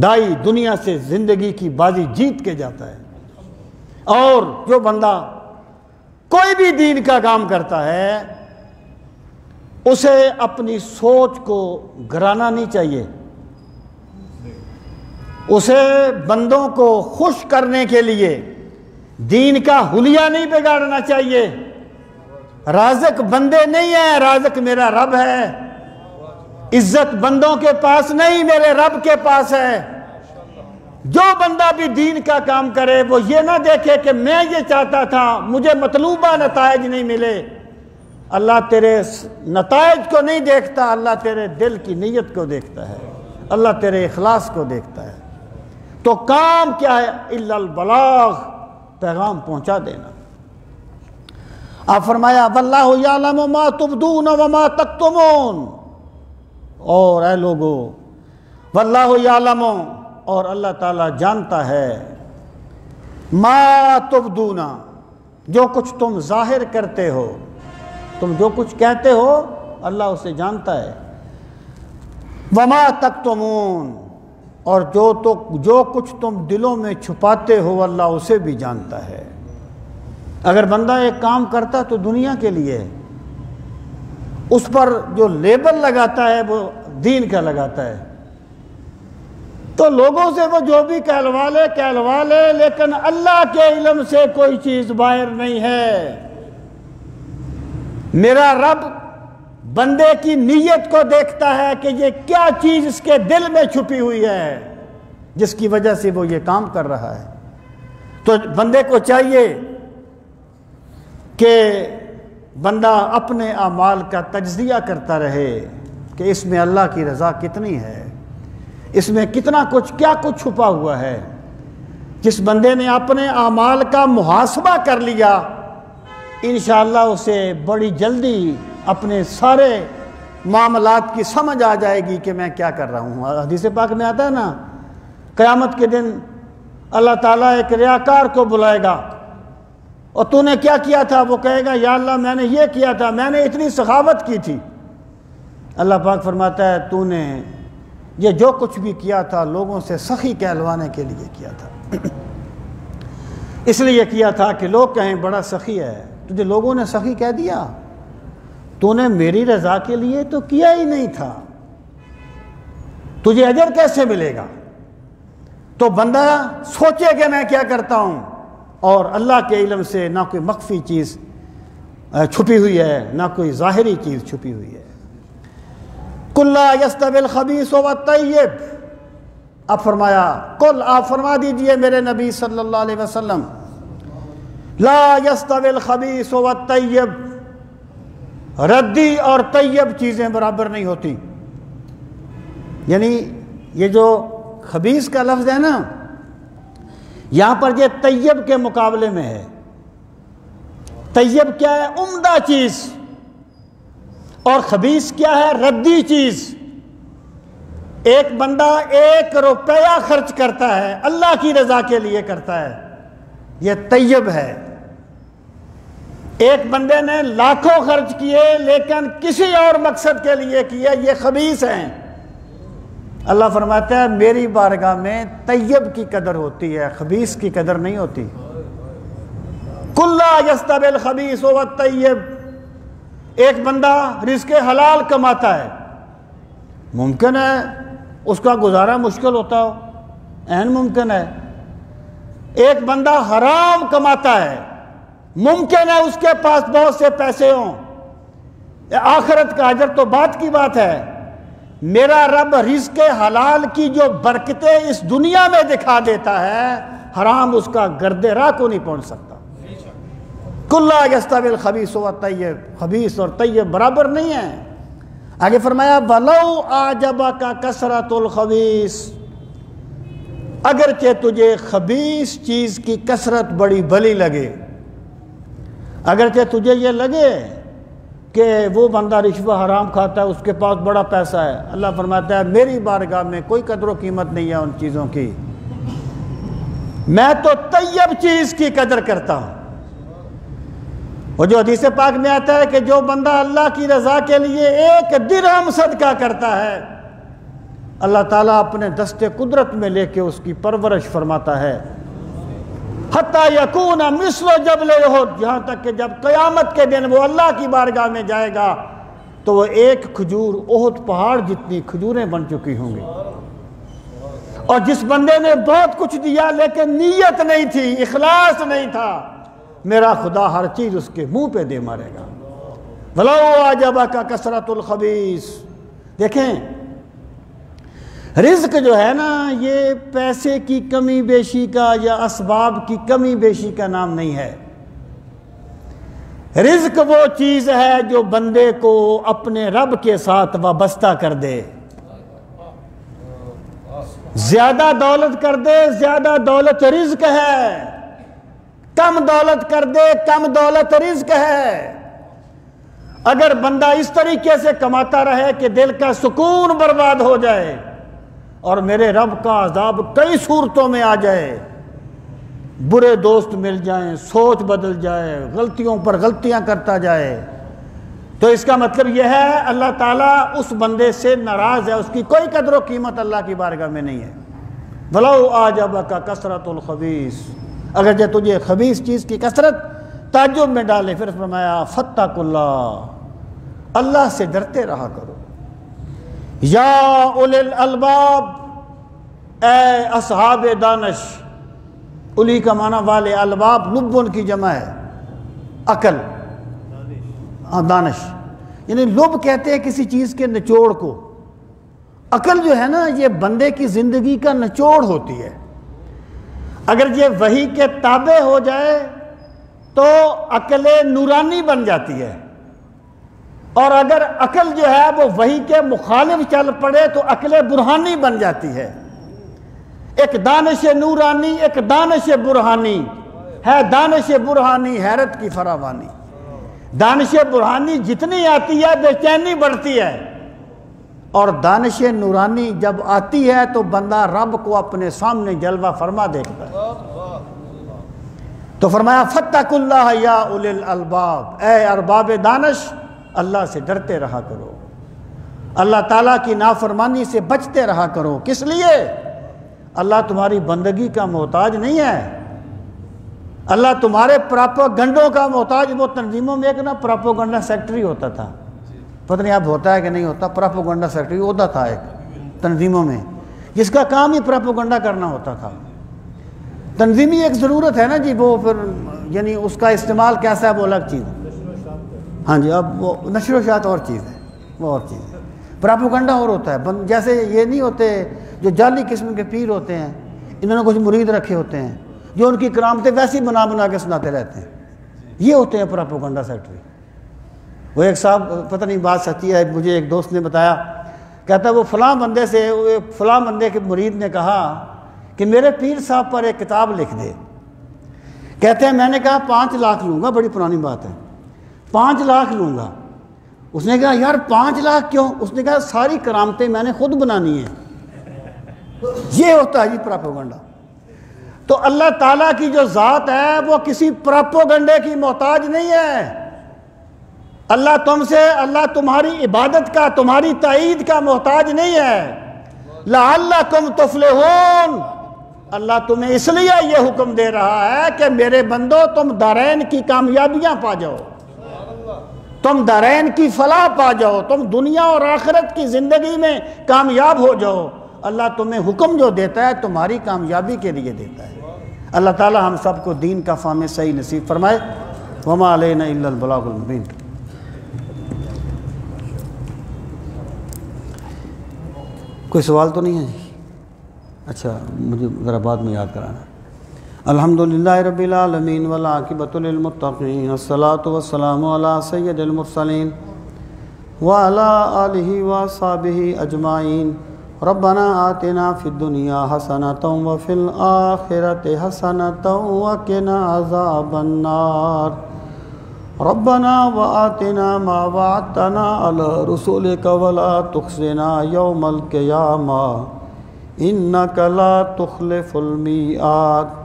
دائی دنیا سے زندگی کی بازی جیت کے جاتا ہے. اور جو بندہ کوئی بھی دین کا کام کرتا ہے اسے اپنی سوچ کو گرانا نہیں چاہیے، اسے بندوں کو خوش کرنے کے لیے دین کا حلیہ نہیں بگاڑنا چاہیے. رازق بندے نہیں ہیں، رازق میرا رب ہے. عزت بندوں کے پاس نہیں، میرے رب کے پاس ہے. جو بندہ بھی دین کا کام کرے وہ یہ نہ دیکھے کہ میں یہ چاہتا تھا مجھے مطلوبہ نتائج نہیں ملے. اللہ تیرے نتائج کو نہیں دیکھتا، اللہ تیرے دل کی نیت کو دیکھتا ہے، اللہ تیرے اخلاص کو دیکھتا ہے. تو کام کیا ہے؟ الا البلاغ، پیغام پہنچا دینا. آپ فرمایا واللہ یعلم ما تبدون وما تکتمون، اور اے لوگو واللہ یعلم، اور اللہ تعالیٰ جانتا ہے ما تبدون، جو کچھ تم ظاہر کرتے ہو، تم جو کچھ کہتے ہو اللہ اسے جانتا ہے. وما تکتمون، اور جو کچھ تم دلوں میں چھپاتے ہو اللہ اسے بھی جانتا ہے. اگر بندہ ایک کام کرتا تو دنیا کے لیے، اس پر جو لیبل لگاتا ہے وہ دین کا لگاتا ہے، تو لوگوں سے وہ جو بھی کہلوا لے، لیکن اللہ کے علم سے کوئی چیز باہر نہیں ہے. میرا رب بندے کی نیت کو دیکھتا ہے کہ یہ کیا چیز اس کے دل میں چھپی ہوئی ہے جس کی وجہ سے وہ یہ کام کر رہا ہے. تو بندے کو چاہیے کہ بندہ اپنے اعمال کا تجزیہ کرتا رہے کہ اس میں اللہ کی رضا کتنی ہے، اس میں کتنا کچھ کیا کچھ چھپا ہوا ہے. جس بندے نے اپنے اعمال کا محاسبہ کر لیا انشاءاللہ اسے بڑی جلدی اپنے سارے معاملات کی سمجھ آ جائے گی کہ میں کیا کر رہا ہوں۔ حدیث پاک میں آتا ہے نا، قیامت کے دن اللہ تعالیٰ ایک ریاکار کو بلائے گا اور تو نے کیا کیا تھا؟ وہ کہے گا یا اللہ میں نے یہ کیا تھا، میں نے اتنی سخاوت کی تھی۔ اللہ پاک فرماتا ہے تو نے یہ جو کچھ بھی کیا تھا لوگوں سے سخی کہلوانے کے لیے کیا تھا، اس لیے کیا تھا کہ لوگ کہیں بڑا سخی ہے۔ تجھے لوگوں نے سخی کہہ دیا، تو نے میری رضا کے لیے تو کیا ہی نہیں تھا، تجھے اجر کیسے ملے گا؟ تو بندہ سوچے کہ میں کیا کرتا ہوں، اور اللہ کے علم سے نہ کوئی مخفی چیز چھپی ہوئی ہے نہ کوئی ظاہری چیز چھپی ہوئی ہے۔ قُلْ لَا يَسْتَوِي الْخَبِيثُ وَالطَّيِّبُ، اب فرمایا قل، آپ فرما دیجئے میرے نبی صلی اللہ علیہ وسلم، لا يَسْتَوِي الْخَبِيثُ وَالطَّيِّبُ، ردی اور طیب چیزیں برابر نہیں ہوتی۔ یعنی یہ جو خبیث کا لفظ ہے نا، یہاں پر یہ طیب کے مقابلے میں ہے۔ طیب کیا ہے؟ عمدہ چیز، اور خبیث کیا ہے؟ ردی چیز۔ ایک بندہ 1 روپیہ خرچ کرتا ہے اللہ کی رضا کے لیے کرتا ہے، یہ طیب ہے۔ ایک بندے نے لاکھوں خرچ کیے لیکن کسی اور مقصد کے لیے کیے، یہ خبیث ہیں۔ اللہ فرماتا ہے میری بارگاہ میں طیب کی قدر ہوتی ہے، خبیث کی قدر نہیں ہوتی۔ قُلْ لَا يَسْتَوِي الْخَبِيثُ وَالطَّيِّبُ، ایک بندہ رزق حلال کماتا ہے، ممکن ہے اس کا گزارا مشکل ہوتا ہو، عین ممکن ہے۔ ایک بندہ حرام کماتا ہے، ممکن ہے اس کے پاس بہت سے پیسے ہوں، آخرت کا اجر تو بات کی بات ہے۔ میرا رب رزق حلال کی جو برکتیں اس دنیا میں دکھا دیتا ہے، حرام اس کا گرد راہ کو نہیں پہنچ سکتا۔ قُلْ لَا يَسْتَوِي الْخَبِيثُ وَالطَّيِّبُ، خبیث اور طیب برابر نہیں ہیں۔ آگے فرمایا وَلَوْ أَعْجَبَكَ كَثْرَةُ الْخَبِيثِ، اگرچہ تجھے خبیث چیز کی کثرت بڑی بھلی لگے، اگرچہ تجھے یہ لگے کہ وہ بندہ رشوہ حرام کھاتا ہے، اس کے پاس بڑا پیسہ ہے، اللہ فرماتا ہے میری بارگاہ میں کوئی قدر و قیمت نہیں ہے ان چیزوں کی، میں تو طیب چیز کی قدر کرتا ہوں۔ وہ جو حدیث پاک میں آتا ہے کہ جو بندہ اللہ کی رضا کے لیے 1 درہم صدقہ کرتا ہے، اللہ تعالیٰ اپنے دست قدرت میں لے کے اس کی پرورش فرماتا ہے، حتیٰ یکون مثل جبل احد، یہاں تک کہ جب قیامت کے دن وہ اللہ کی بارگاہ میں جائے گا تو وہ 1 کھجور احد پہاڑ جتنی کھجوریں بن چکی ہوں گی۔ اور جس بندے نے بہت کچھ دیا لیکن نیت نہیں تھی، اخلاص نہیں تھا، میرا خدا ہر چیز اس کے منہ پہ دے مارے گا۔ وَلَوْ أَعْجَبَكَ كَثْرَةُ الْخَبِيثِ، دیکھیں رزق جو ہے نا، یہ پیسے کی کمی بیشی کا یا اسباب کی کمی بیشی کا نام نہیں ہے۔ رزق وہ چیز ہے جو بندے کو اپنے رب کے ساتھ وابستہ کر دے۔ زیادہ دولت کر دے، زیادہ دولت رزق ہے، کم دولت کر دے، کم دولت رزق ہے۔ اگر بندہ اس طریقے سے کماتا رہے کہ دل کا سکون برباد ہو جائے اور میرے رب کا عذاب کئی صورتوں میں آ جائے، برے دوست مل جائیں، سوچ بدل جائے، غلطیوں پر غلطیاں کرتا جائے، تو اس کا مطلب یہ ہے اللہ تعالیٰ اس بندے سے ناراض ہے، اس کی کوئی قدر و قیمت اللہ کی بارگاہ میں نہیں ہے۔ وَلَوْ أَعْجَبَكَ كَثْرَةُ الْخَبِيثِ، اگر جب تجھے خبیث چیز کی کثرت تعجب میں ڈالے، پھر فرمایا فَاتَّقُوا اللَّهَ، اللہ سے ڈرتے رہا کرو۔ یا اولی الالباب، اے اصحاب دانش، اولی کا معنی والے، الباب لبن کی جمع ہے، عقل، دانش، یعنی لب کہتے ہیں کسی چیز کے نچوڑ کو۔ عقل جو ہے نا یہ بندے کی زندگی کا نچوڑ ہوتی ہے۔ اگر یہ وحی کے تابع ہو جائے تو عقل نورانی بن جاتی ہے، اور اگر عقل جو ہے وہ وحی کے مخالف چل پڑے تو عقل برہانی بن جاتی ہے۔ ایک دانش نورانی، ایک دانش برہانی ہے۔ دانش برہانی حیرت کی فراوانی، دانش برہانی جتنی آتی ہے بے چینی بڑھتی ہے، اور دانش نورانی جب آتی ہے تو بندہ رب کو اپنے سامنے جلوہ فرما دیکھتا ہے۔ تو فرمایا فاتقوا اللہ یا اولی الالباب، اے ارباب دانش اللہ سے ڈرتے رہا کرو، اللہ تعالیٰ کی نافرمانی سے بچتے رہا کرو۔ کس لیے؟ اللہ تمہاری بندگی کا محتاج نہیں ہے، اللہ تمہارے پراپوگنڈوں کا محتاج۔ وہ تنظیموں میں ایک نا پراپوگنڈا سیکٹری ہوتا تھا، پتہ نہیں اب ہوتا ہے کہ نہیں ہوتا، پراپوگنڈا سیکٹری عہدہ تھا ایک تنظیموں میں، جس کا کام ہی پراپوگنڈا کرنا ہوتا تھا۔ تنظیمی ایک ضرورت ہے نا جی، وہ پھر یعنی اس کا استعمال کیسا ہے وہ الگ چیز ہے۔ ہاں جی، اب وہ نشر و اشاعت اور چیز ہے، وہ اور چیز ہے، پراپوگنڈا اور ہوتا ہے۔ جیسے یہ نہیں ہوتے جو جعلی قسم کے پیر ہوتے ہیں، انہوں نے کچھ مرید رکھے ہوتے ہیں جو ان کی کرامتیں ویسی بنا بنا کے سناتے رہتے ہیں، یہ ہوتے ہیں پراپوگنڈا سیکٹری۔ وہ ایک صاحب، پتہ نہیں بات سچی ہے، مجھے ایک دوست نے بتایا، کہتا ہے وہ فلاں بندے سے، فلاں بندے کے مرید نے کہا کہ میرے پیر صاحب پر ایک کتاب لکھ دے۔ کہتے ہیں میں نے کہا 5 لاکھ لوں گا، بڑی پرانی بات ہے، 5 لاکھ لوں گا۔ اس نے کہا یار 5 لاکھ کیوں؟ اس نے کہا ساری کرامتیں میں نے خود بنانی ہیں۔ یہ ہوتا ہے جی پراپوگنڈا۔ تو اللہ تعالیٰ کی جو ذات ہے وہ کسی پراپوگنڈے کی محتاج نہیں ہے۔ اللہ تمہاری عبادت کا، تمہاری تائید کا محتاج نہیں ہے۔ لعلکم تفلحون، اللہ تمہیں اس لیے یہ حکم دے رہا ہے کہ میرے بندو تم دارین کی کامیابیاں پا جاؤ، تم دارین کی فلاح پا جاؤ، تم دنیا اور آخرت کی زندگی میں کامیاب ہو جاؤ۔ اللہ تمہیں حکم جو دیتا ہے تمہاری کامیابی کے لیے دیتا ہے۔ اللہ تعالی ہم سب کو دین کا فہم صحیح نصیب فرمائے۔ وما علینا الا البلاغ المبین۔ کوئی سوال تو نہیں ہے جی؟ اچھا مجھے ذرا بعد میں یاد کرانا۔ الحمدللہ رب العالمین والعاقبۃ للمتقین، الصلاۃ والسلام علی سید المرسلین وعلی آلہ وصحبہ اجمعین۔ ربنا آتنا فی الدنیا حسنۃ وفی الآخرۃ حسنۃ وقنا عذاب النار۔ ربنا وآتنا ما وعدتنا علی رسولک ولا تخزنا یوم القیامہ انک لا تخلف المیعاد۔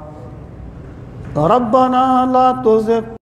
ربنا لا تزغ